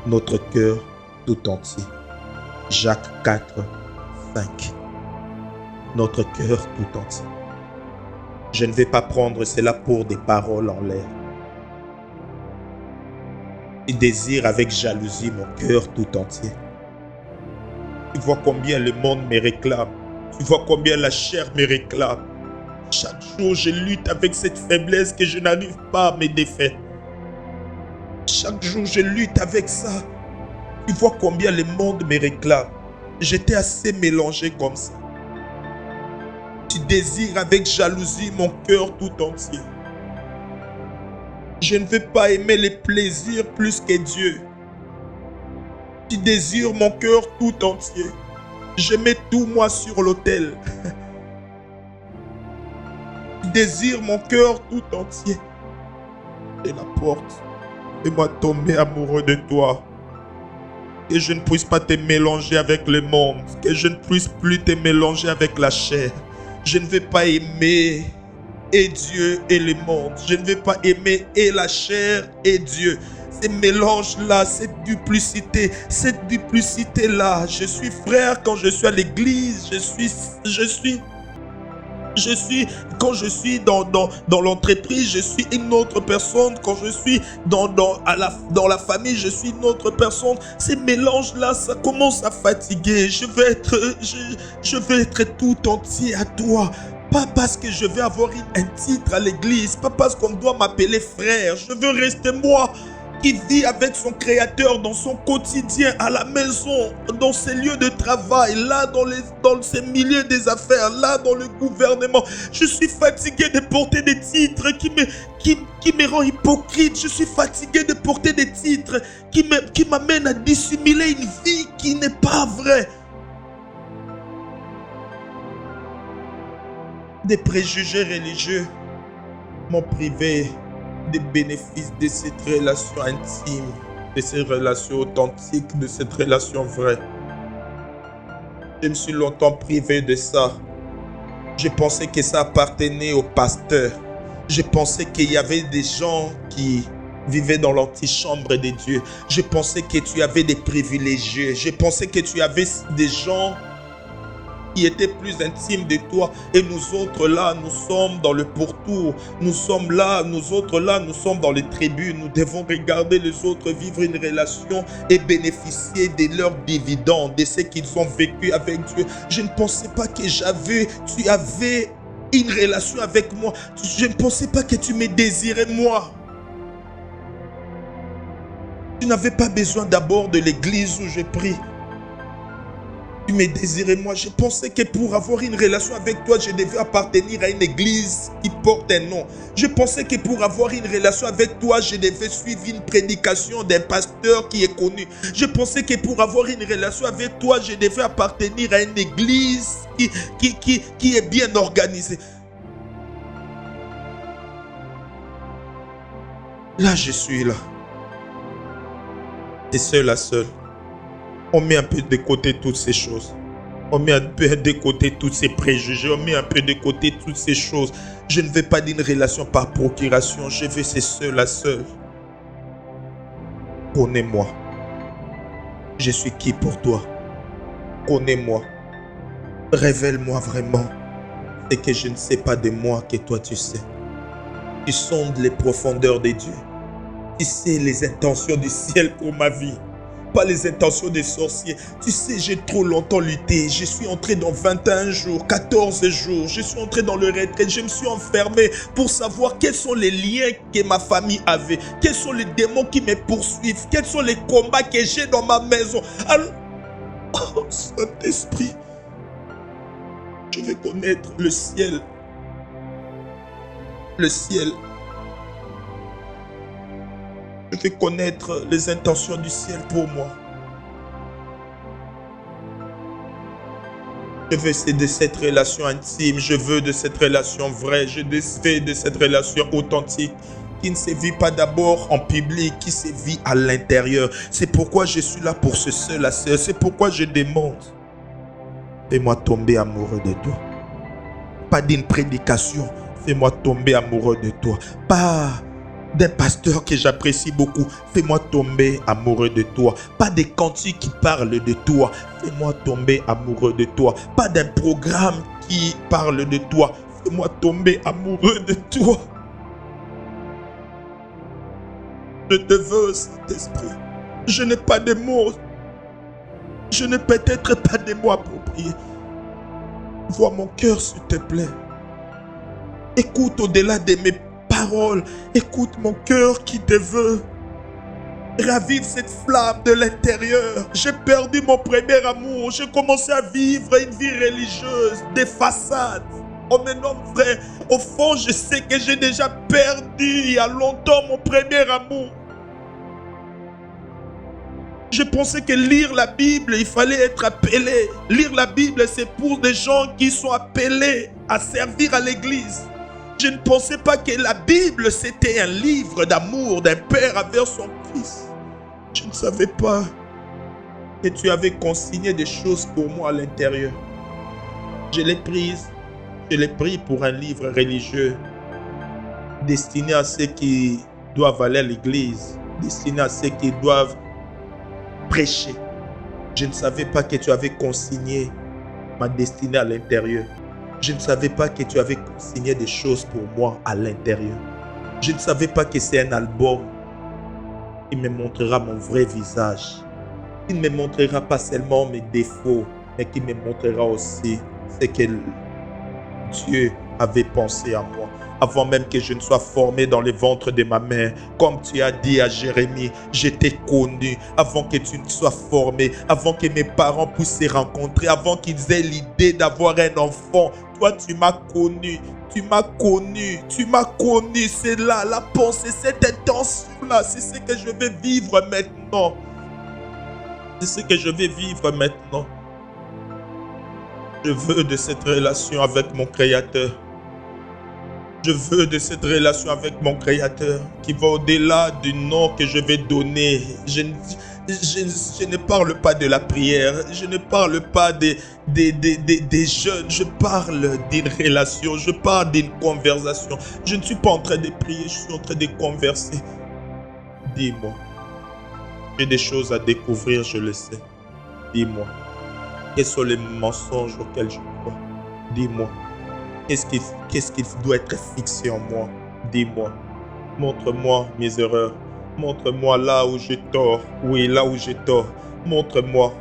notre cœur tout entier. Jacques 4, 5. Notre cœur tout entier. Je ne vais pas prendre cela pour des paroles en l'air. Il désire avec jalousie mon cœur tout entier. Tu vois combien le monde me réclame. Tu vois combien la chair me réclame. Chaque jour, je lutte avec cette faiblesse que je n'arrive pas à me défaire. Chaque jour, je lutte avec ça. Tu vois combien le monde me réclame. J'étais assez mélangé comme ça. Tu désires avec jalousie mon cœur tout entier. Je ne veux pas aimer les plaisirs plus que Dieu. Tu désires mon cœur tout entier. Je mets tout moi sur l'autel. Tu désires mon cœur tout entier. Et la porte. Fais-moi tomber amoureux de toi. Que je ne puisse pas te mélanger avec le monde. Que je ne puisse plus te mélanger avec la chair. Je ne veux pas aimer et Dieu et le monde. Je ne veux pas aimer et la chair et Dieu. Ces mélanges-là, cette duplicité-là. Je suis frère quand je suis à l'église. Quand je suis dans l'entreprise, je suis une autre personne. Quand je suis dans la famille, je suis une autre personne. Ces mélanges-là, ça commence à fatiguer. Je veux être tout entier à toi. Pas parce que je vais avoir un titre à l'église. Pas parce qu'on doit m'appeler frère. Je veux rester moi qui vit avec son créateur dans son quotidien, à la maison, dans ses lieux de travail, là dans ses milieux des affaires, là dans le gouvernement. Je suis fatigué de porter des titres qui me rend hypocrite. Je suis fatigué de porter des titres qui m'amènent à dissimuler une vie qui n'est pas vraie. Des préjugés religieux m'ont privé des bénéfices de cette relation intime, de cette relation authentique, de cette relation vraie. Je me suis longtemps privé de ça. Je pensais que ça appartenait aux pasteurs. Je pensais qu'il y avait des gens qui vivaient dans l'antichambre de Dieu. Je pensais que tu avais des privilégiés. Je pensais que tu avais des gens qui étaient plus intimes de toi. Et nous autres là, nous sommes dans le pourtour. Nous sommes là, nous autres là, nous sommes dans les tribunes. Nous devons regarder les autres vivre une relation et bénéficier de leurs dividendes, de ce qu'ils ont vécu avec Dieu. Je ne pensais pas que tu avais une relation avec moi. Je ne pensais pas que tu me désirais moi. Tu n'avais pas besoin d'abord de l'église où je prie. Tu me désirais moi. Je pensais que pour avoir une relation avec toi, je devais appartenir à une église qui porte un nom. Je pensais que pour avoir une relation avec toi, je devais suivre une prédication d'un pasteur qui est connu. Je pensais que pour avoir une relation avec toi, je devais appartenir à une église qui est bien organisée. Là, je suis là. Et seul à seul. On met un peu de côté toutes ces choses. On met un peu de côté tous ces préjugés. On met un peu de côté toutes ces choses. Je ne veux pas d'une relation par procuration. Je veux c'est seul à seul. Connais-moi. Je suis qui pour toi? Connais-moi. Révèle-moi vraiment ce que je ne sais pas de moi que toi tu sais. Tu sondes les profondeurs des dieux. Tu sais les intentions du ciel pour ma vie. Pas les intentions des sorciers. Tu sais, j'ai trop longtemps lutté. Je suis entré dans 21 jours, 14 jours. Je suis entré dans le retraite. Je me suis enfermé pour savoir quels sont les liens que ma famille avait. Quels sont les démons qui me poursuivent. Quels sont les combats que j'ai dans ma maison. Alors, oh, Saint-Esprit, je vais connaître le ciel. Le ciel. Je vais connaître les intentions du ciel pour moi. Je veux de cette relation intime, je veux de cette relation vraie, je veux de cette relation authentique qui ne se vit pas d'abord en public, qui se vit à l'intérieur. C'est pourquoi je suis là pour ce seul à seul. C'est pourquoi je demande. Fais-moi tomber amoureux de toi. Pas d'une prédication, fais-moi tomber amoureux de toi. Pas d'un pasteur que j'apprécie beaucoup, fais-moi tomber amoureux de toi. Pas des cantiques qui parlent de toi, fais-moi tomber amoureux de toi. Pas d'un programme qui parle de toi, fais-moi tomber amoureux de toi. Je te veux, Saint-Esprit. Je n'ai pas de mots. Je n'ai peut-être pas de mots appropriés. Vois mon cœur, s'il te plaît. Écoute au-delà de mes paroles. Écoute mon cœur qui te veut. Ravive cette flamme de l'intérieur. J'ai perdu mon premier amour. J'ai commencé à vivre une vie religieuse, des façades. Oh mais non frère, au fond je sais que j'ai déjà perdu il y a longtemps mon premier amour. Je pensais que lire la Bible, il fallait être appelé. Lire la Bible, c'est pour des gens qui sont appelés à servir à l'église. Je ne pensais pas que la Bible, c'était un livre d'amour d'un père envers son fils. Je ne savais pas que tu avais consigné des choses pour moi à l'intérieur. Je l'ai pris pour un livre religieux destiné à ceux qui doivent aller à l'église, destiné à ceux qui doivent prêcher. Je ne savais pas que tu avais consigné ma destinée à l'intérieur. Je ne savais pas que tu avais consigné des choses pour moi à l'intérieur. Je ne savais pas que c'est un album qui me montrera mon vrai visage. Qui ne me montrera pas seulement mes défauts, mais qui me montrera aussi ce que Dieu avait pensé à moi. Avant même que je ne sois formé dans le ventre de ma mère. Comme tu as dit à Jérémie, je t'ai connu avant que tu ne sois formé, avant que mes parents puissent se rencontrer, avant qu'ils aient l'idée d'avoir un enfant. Toi, tu m'as connu, tu m'as connu, tu m'as connu. C'est là, la pensée, cette intention-là, c'est ce que je vais vivre maintenant. C'est ce que je vais vivre maintenant. Je veux de cette relation avec mon Créateur. Je veux de cette relation avec mon Créateur qui va au-delà du nom que je vais donner. Je ne parle pas de la prière, je ne parle pas des jeunes, je parle d'une relation, je parle d'une conversation. Je ne suis pas en train de prier, je suis en train de converser. Dis-moi, j'ai des choses à découvrir, je le sais. Dis-moi, quels sont les mensonges auxquels je crois? Dis-moi. Qu'est-ce qui doit être fixé en moi? Dis-moi. Montre-moi mes erreurs. Montre-moi là où j'ai tort. Oui, là où j'ai tort. Montre-moi.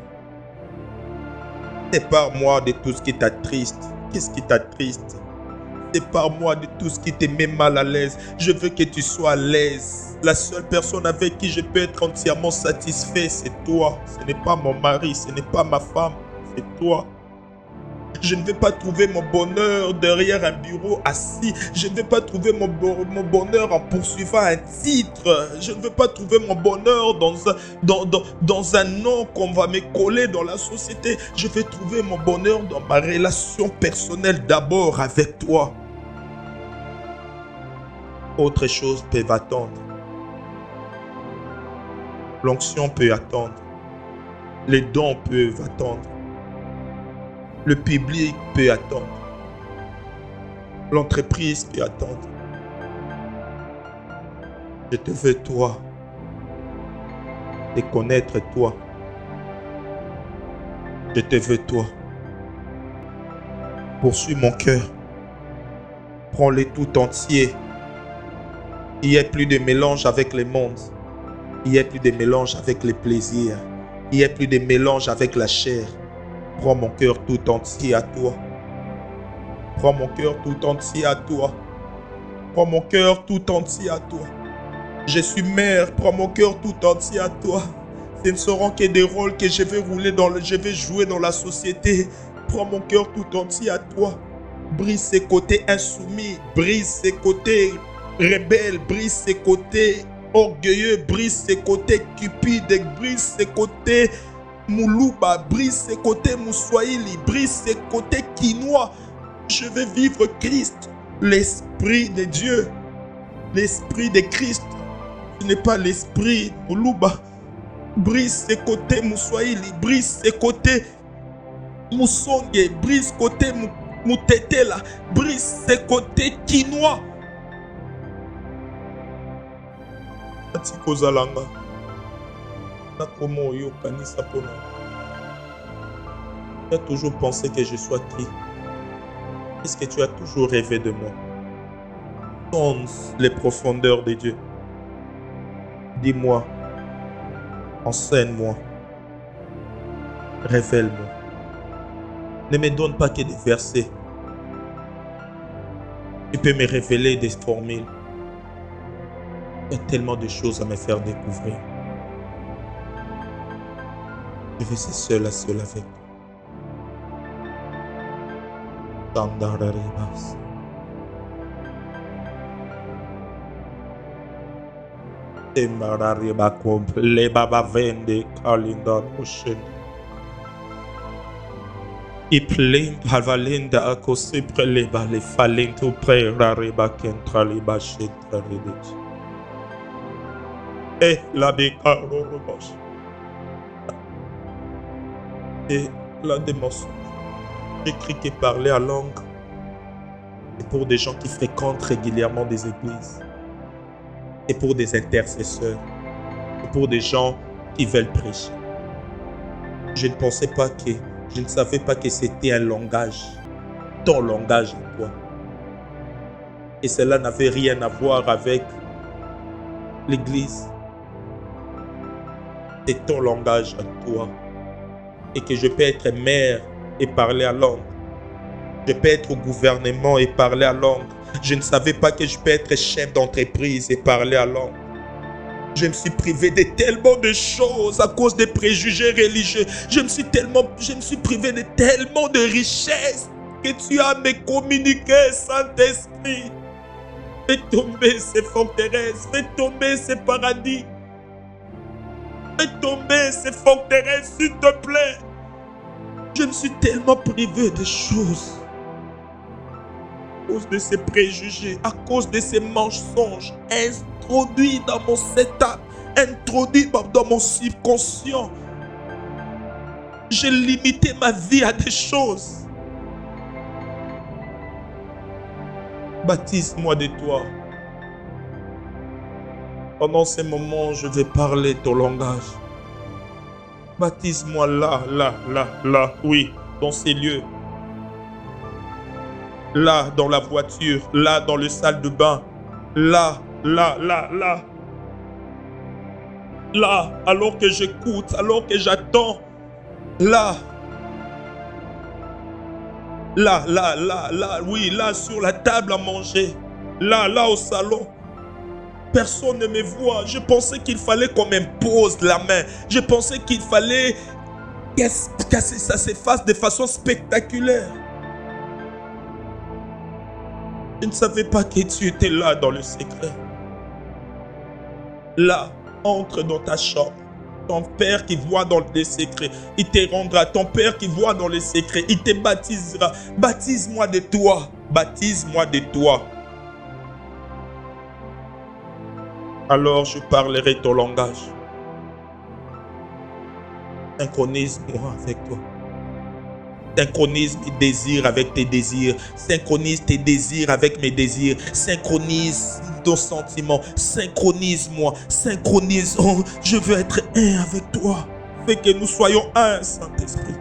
Sépare-moi de tout ce qui t'attriste. Qu'est-ce qui t'attriste? Sépare-moi de tout ce qui te met mal à l'aise. Je veux que tu sois à l'aise. La seule personne avec qui je peux être entièrement satisfait, c'est toi. Ce n'est pas mon mari, ce n'est pas ma femme, c'est toi. Je ne vais pas trouver mon bonheur derrière un bureau assis. Je ne vais pas trouver mon bonheur en poursuivant un titre. Je ne vais pas trouver mon bonheur dans un nom qu'on va me coller dans la société. Je vais trouver mon bonheur dans ma relation personnelle d'abord avec toi. Autre chose peut attendre. L'onction peut attendre. Les dons peuvent attendre. Le public peut attendre. L'entreprise peut attendre. Je te veux toi. Et connaître toi. Je te veux, toi. Poursuis mon cœur. Prends-le tout entier. Il n'y a plus de mélange avec le monde. Il n'y a plus de mélange avec les plaisirs. Il n'y a plus de mélange avec la chair. Prends mon cœur tout entier à toi. Prends mon cœur tout entier à toi. Prends mon cœur tout entier à toi. Je suis mère, prends mon cœur tout entier à toi. Ce ne seront que des rôles que je vais jouer dans la société. Prends mon cœur tout entier à toi. Brise ses côtés insoumis, brise ses côtés rebelles, brise ses côtés orgueilleux, brise ses côtés cupides, brise ses côtés moulouba, brise ses côtés moussoïli, brise ses côtés quinois. Je veux vivre Christ, l'Esprit de Dieu, l'Esprit de Christ. Ce n'est pas l'Esprit moulouba. Brise ses côtés moussoïli, brise ses côtés moussongue, brise côté moutetela, brise ses côtés quinois. Atikozalanga. Nakomo yo kanisa pona. Tu as toujours pensé que je sois qui? Est-ce que tu as toujours rêvé de moi? Sonde les profondeurs de Dieu. Dis-moi, enseigne-moi, révèle-moi. Ne me donne pas que des versets. Tu peux me révéler des formules. Il y a tellement de choses à me faire découvrir. Je veux ser seul à seul avec toi. Les baba vende calendar ocean. I plain halvalinda akose preleba le falento prerareba kentraliba shetraridit. Et la bécaro revanche. Et la démence. J'écris que parler à langue, c'est pour des gens qui fréquentent régulièrement des églises. C'est pour des intercesseurs. C'est pour des gens qui veulent prêcher. Je ne savais pas que c'était un langage. Ton langage à toi. Et cela n'avait rien à voir avec l'église. C'est ton langage à toi. Et que je peux être maire et parler à langue. Je peux être au gouvernement et parler à langue. Je ne savais pas que je peux être chef d'entreprise et parler à langue. Je me suis privé de tellement de choses à cause des préjugés religieux. Je me suis privé de tellement de richesses que tu as me communiqué, Saint-Esprit. Fais tomber ces forteresses, fais tomber ces paradis. Fais tomber ces forteresses, s'il te plaît. Je me suis tellement privé de choses. À cause de ces préjugés, à cause de ces mensonges introduits dans mon setup, introduits dans mon subconscient. J'ai limité ma vie à des choses. Baptise-moi de toi. Pendant ces moments, je vais parler ton langage. Baptise-moi là, oui, dans ces lieux. Là, dans la voiture, là, dans le salle de bain, là, alors que j'écoute, alors que j'attends, là, oui, là, sur la table à manger, là, au salon. Personne ne me voit. Je pensais qu'il fallait qu'on m'impose la main. Je pensais qu'il fallait que ça se fasse de façon spectaculaire. Je ne savais pas que tu étais là dans le secret. Là, entre dans ta chambre. Ton Père qui voit dans les secrets, il te rendra. Ton Père qui voit dans les secrets, il te baptisera. Baptise-moi de toi. Baptise-moi de toi. Alors je parlerai ton langage. Synchronise-moi avec toi. Synchronise mes désirs avec tes désirs. Synchronise tes désirs avec mes désirs. Synchronise nos sentiments. Synchronise-moi. Synchronise. Oh, je veux être un avec toi. Fais que nous soyons un, Saint-Esprit.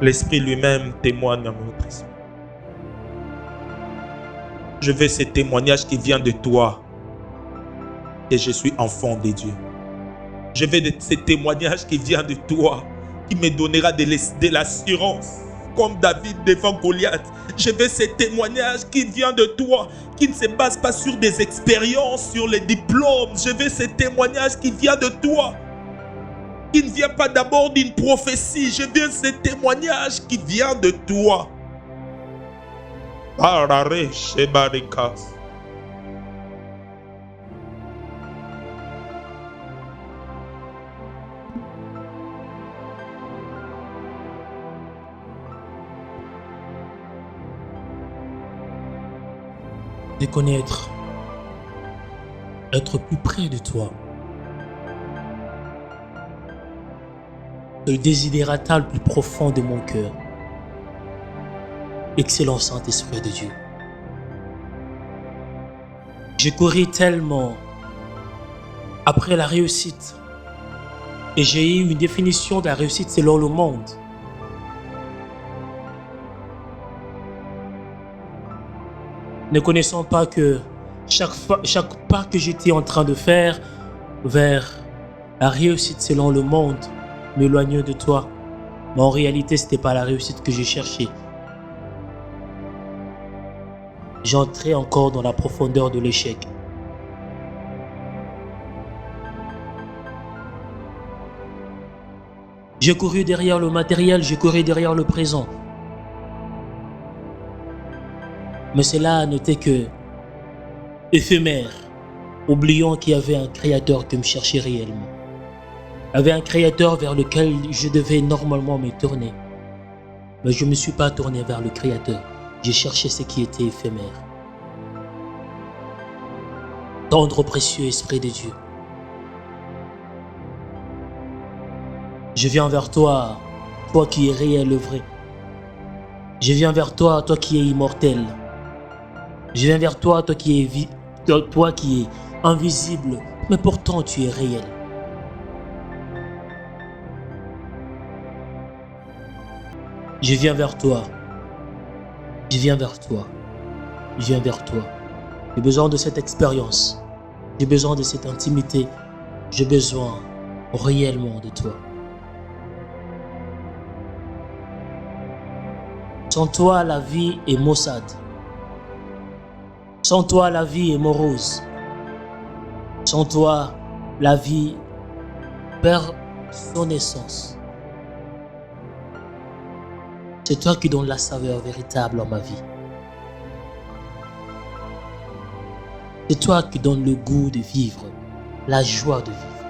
L'Esprit lui-même témoigne à notre esprit. Je veux ce témoignage qui vient de toi, que je suis enfant de Dieu. Je veux ce témoignage qui vient de toi, qui me donnera de l'assurance, comme David devant Goliath. Je veux ce témoignage qui vient de toi, qui ne se base pas sur des expériences, sur les diplômes. Je veux ce témoignage qui vient de toi, qui ne vient pas d'abord d'une prophétie. Je veux ce témoignage qui vient de toi. Arare Shebarikas. De connaître, être plus près de toi. Le désidérata le plus profond de mon cœur. Excellent Saint-Esprit de Dieu. J'ai couru tellement après la réussite et j'ai eu une définition de la réussite selon le monde. Ne connaissant pas que chaque pas que j'étais en train de faire vers la réussite selon le monde m'éloignait de toi. Mais en réalité, ce n'était pas la réussite que j'ai cherchée. J'entrais encore dans la profondeur de l'échec. J'ai couru derrière le matériel, j'ai couru derrière le présent. Mais cela n'était que éphémère, oubliant qu'il y avait un créateur qui me cherchait réellement. Il y avait un créateur vers lequel je devais normalement me tourner. Mais je ne me suis pas tourné vers le créateur. J'ai cherché ce qui était éphémère. Tendre précieux Esprit de Dieu. Je viens vers toi, toi qui es réel et vrai. Je viens vers toi, toi qui es immortel. Je viens vers toi, toi qui es invisible, mais pourtant tu es réel. Je viens vers toi. Je viens vers toi. Je viens vers toi. J'ai besoin de cette expérience. J'ai besoin de cette intimité. J'ai besoin réellement de toi. Sans toi, la vie est maussade. Sans toi, la vie est morose. Sans toi, la vie perd son essence. C'est toi qui donnes la saveur véritable en ma vie. C'est toi qui donnes le goût de vivre, la joie de vivre.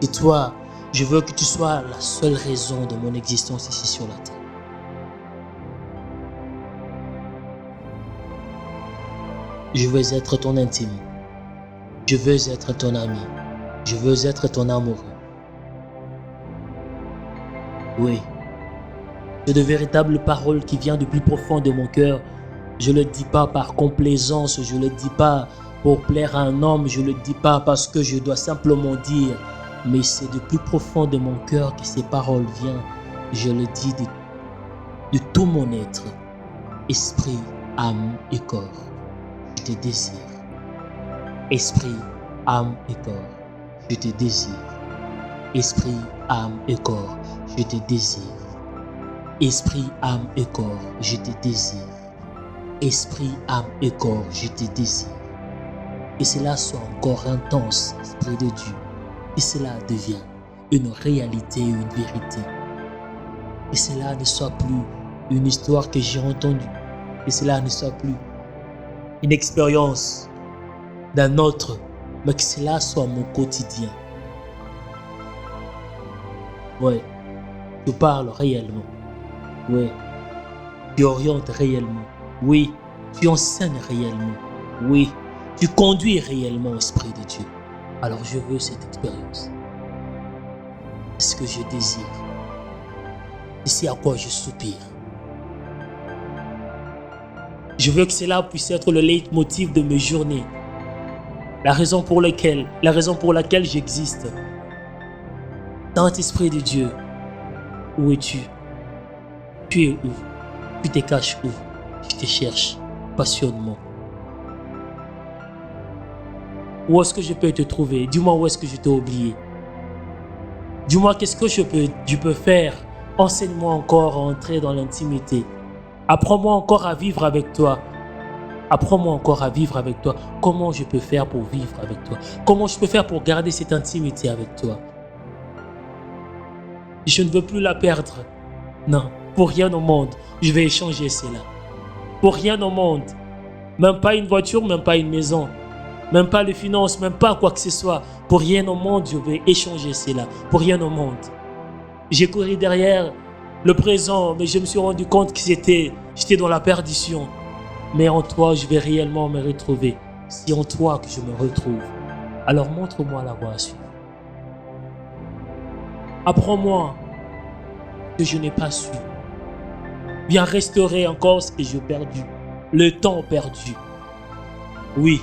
C'est toi, je veux que tu sois la seule raison de mon existence ici sur la terre. Je veux être ton intime. Je veux être ton ami. Je veux être ton amoureux. Oui, c'est de véritables paroles qui viennent du plus profond de mon cœur. Je ne le dis pas par complaisance, je ne le dis pas pour plaire à un homme, je ne le dis pas parce que je dois simplement dire, mais c'est du plus profond de mon cœur que ces paroles viennent. Je le dis de tout mon être, esprit, âme et corps. Je te désire. Esprit, âme et corps, je te désire. Esprit, âme et corps, je te désire. Esprit, âme et corps, je te désire. Esprit, âme et corps, je te désire. Que cela soit encore intense, Esprit de Dieu. Que cela devienne une réalité, une vérité. Que cela ne soit plus une histoire que j'ai entendue. Que cela ne soit plus une expérience d'un autre, mais que cela soit mon quotidien. Ouais, tu parles réellement. Ouais, tu orientes réellement. Oui, tu enseignes réellement. Oui, tu conduis réellement, Esprit de Dieu. Alors je veux cette expérience. C'est ce que je désire. C'est à quoi je soupire. Je veux que cela puisse être le leitmotiv de mes journées. La raison pour laquelle j'existe. Saint-Esprit de Dieu, Où es-tu? Tu es où? Tu te caches où? Je te cherche passionnément. Où est-ce que je peux te trouver? Dis-moi où est-ce que je t'ai oublié. Dis-moi qu'est-ce que je peux faire. Enseigne-moi encore à entrer dans l'intimité. Apprends-moi encore à vivre avec toi. Apprends-moi encore à vivre avec toi. Comment je peux faire pour vivre avec toi? Comment je peux faire pour garder cette intimité avec toi? Je ne veux plus la perdre. Non, pour rien au monde, je vais échanger cela. Pour rien au monde. Même pas une voiture, même pas une maison. Même pas les finances, même pas quoi que ce soit. Pour rien au monde, je vais échanger cela. Pour rien au monde. J'ai couru derrière le présent, mais je me suis rendu compte que j'étais dans la perdition. Mais en toi, je vais réellement me retrouver. C'est en toi que je me retrouve. Alors montre-moi la voie à suivre. Apprends-moi que je n'ai pas su. Viens restaurer encore ce que j'ai perdu. Le temps perdu. Oui,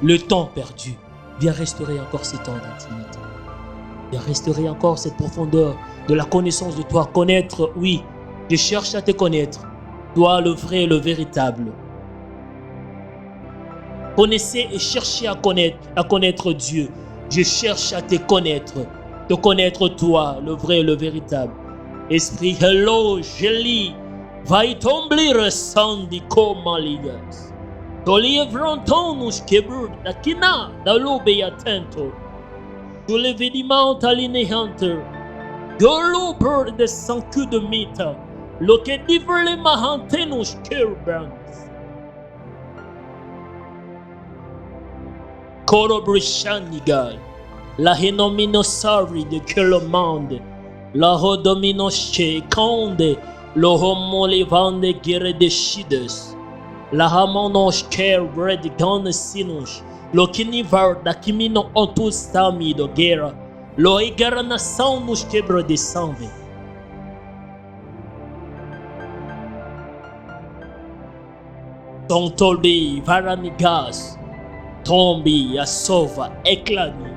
le temps perdu. Viens restaurer encore ces temps d'intimité. Viens restaurer encore cette profondeur de la connaissance de toi. Connaître, oui, je cherche à te connaître. Toi, le vrai et le véritable. Connaissez et cherchez à connaître Dieu. Je cherche à te connaître toi, le vrai et le véritable. Esprit, hello, je lis. Vai tomber sandi como ligas. Tolie vrontonus quebur da kina da lobe atento. Je le vedimant alineante. Golo bird de sans cul de mita. Lo que diverle mahantenus kerbans. Korobrishanigai. La henominosari de Kelomande. La hodominoche conde. Lo homo levande gere de shides. La hamonosh care bread gone sinus. Lo kinivar da kimino ontus tami do gera. Lo egara nação nos quebra de sangue. Tom tolbi varanigas. Tombi a sova éclani.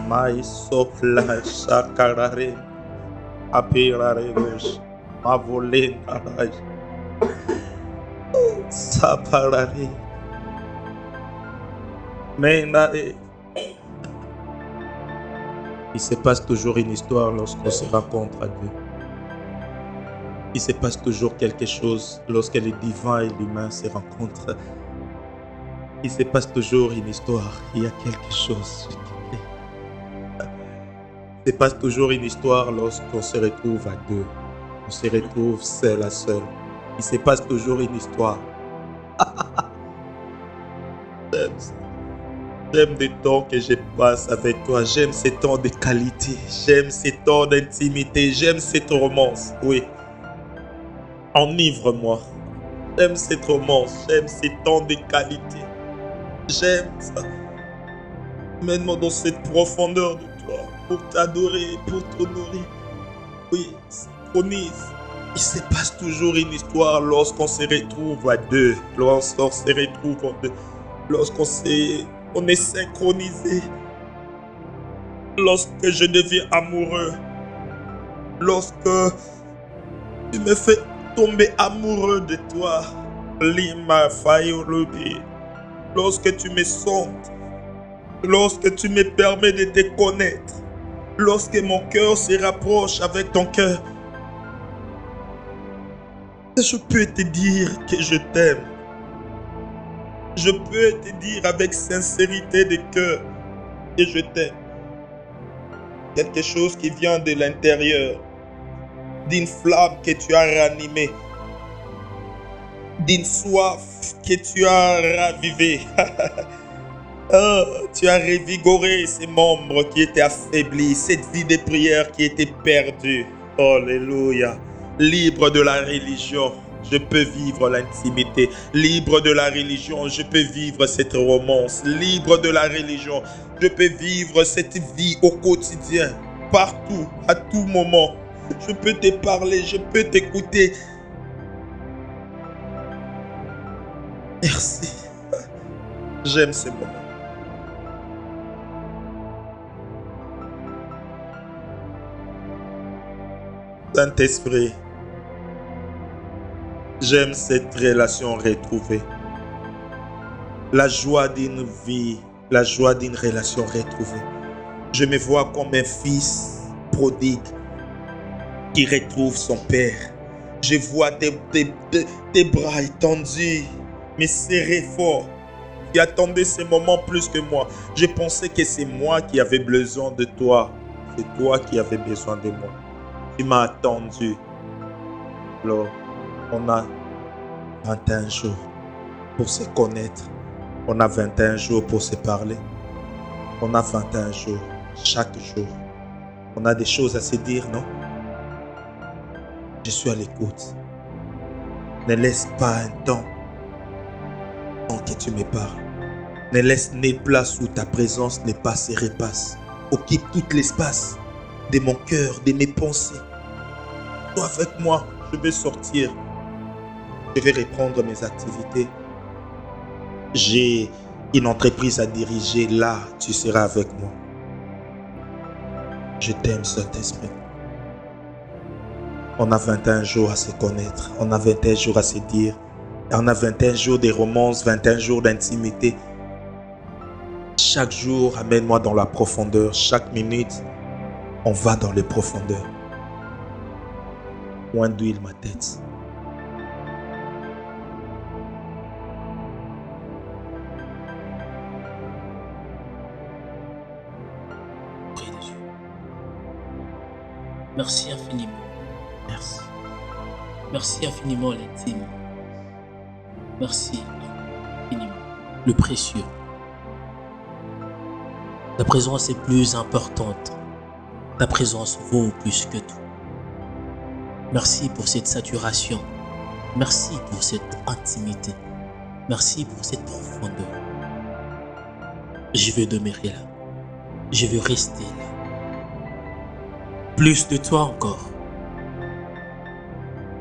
Mais sofla sakarare. Apirare gosh. Ma volé naraj. Saparare. Menare. Il se passe toujours une histoire lorsqu'on se rencontre à deux. Il se passe toujours quelque chose lorsque le divin et l'humain se rencontrent. Il se passe toujours une histoire. Il y a quelque chose. Il se passe toujours une histoire lorsqu'on se retrouve à deux. On se retrouve seul à seul. Il se passe toujours une histoire. J'aime ça. J'aime les temps que je passe avec toi. J'aime ces temps de qualité. J'aime ces temps d'intimité. J'aime cette romance. Oui. Enivre-moi. J'aime cette romance. J'aime ces temps de qualité. J'aime ça. Mène-moi dans cette profondeur de toi. Pour t'adorer, pour t'honorer. Oui, synchronise. Il se passe toujours une histoire lorsqu'on se retrouve à deux. Lorsqu'on se retrouve à deux. Lorsqu'on est synchronisé. Lorsque je deviens amoureux. Lorsque tu me fais tomber amoureux de toi. Lima Fayolubi. Lorsque tu me sens. Lorsque tu me permets de te connaître. Lorsque mon cœur se rapproche avec ton cœur. Je peux te dire que je t'aime. Je peux te dire avec sincérité de cœur que je t'aime. Quelque chose qui vient de l'intérieur, d'une flamme que tu as ranimée, d'une soif que tu as ravivée. Oh, tu as revigoré ces membres qui étaient affaiblis, cette vie de prière qui était perdue. Alléluia. Libre de la religion, je peux vivre l'intimité. Libre de la religion, je peux vivre cette romance. Libre de la religion, je peux vivre cette vie au quotidien, partout, à tout moment. Je peux te parler, je peux t'écouter. Merci. J'aime ces moments. Saint-Esprit, j'aime cette relation retrouvée. La joie d'une vie, la joie d'une relation retrouvée. Je me vois comme un fils prodigue qui retrouve son père. Je vois tes bras étendus, mais serrés fort. Tu attendais ces moments plus que moi. Je pensais que c'est moi qui avais besoin de toi. C'est toi qui avais besoin de moi. Tu m'as attendu. Alors, on a 21 jours pour se connaître. On a 21 jours pour se parler. On a 21 jours, chaque jour. On a des choses à se dire, non? Je suis à l'écoute. Ne laisse pas un temps sans que tu me parles. Ne laisse ni place où ta présence n'est pas se repasse. Occupe tout l'espace de mon cœur, de mes pensées. Sois avec moi, je vais sortir. Je vais reprendre mes activités. J'ai une entreprise à diriger. Là, tu seras avec moi. Je t'aime, Saint-Esprit. On a 21 jours à se connaître. On a 21 jours à se dire. On a 21 jours de romance, 21 jours d'intimité. Chaque jour, amène-moi dans la profondeur. Chaque minute, on va dans les profondeurs. Moins d'huile ma tête. Auprès de Dieu. Merci infiniment. Merci. Merci infiniment l'intime. Merci infiniment le précieux. Ta présence est plus importante. Ta présence vaut plus que tout. Merci pour cette saturation. Merci pour cette intimité. Merci pour cette profondeur. Je veux demeurer là. Je veux rester là. Plus de toi encore.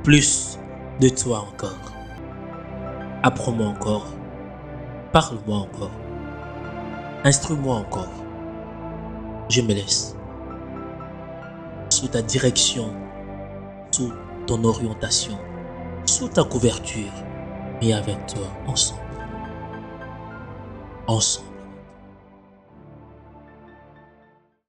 Plus de toi encore. Apprends-moi encore. Parle-moi encore. Instruis-moi encore. Je me laisse. Sous ta direction, sous ton orientation, sous ta couverture, et avec toi, ensemble. Ensemble.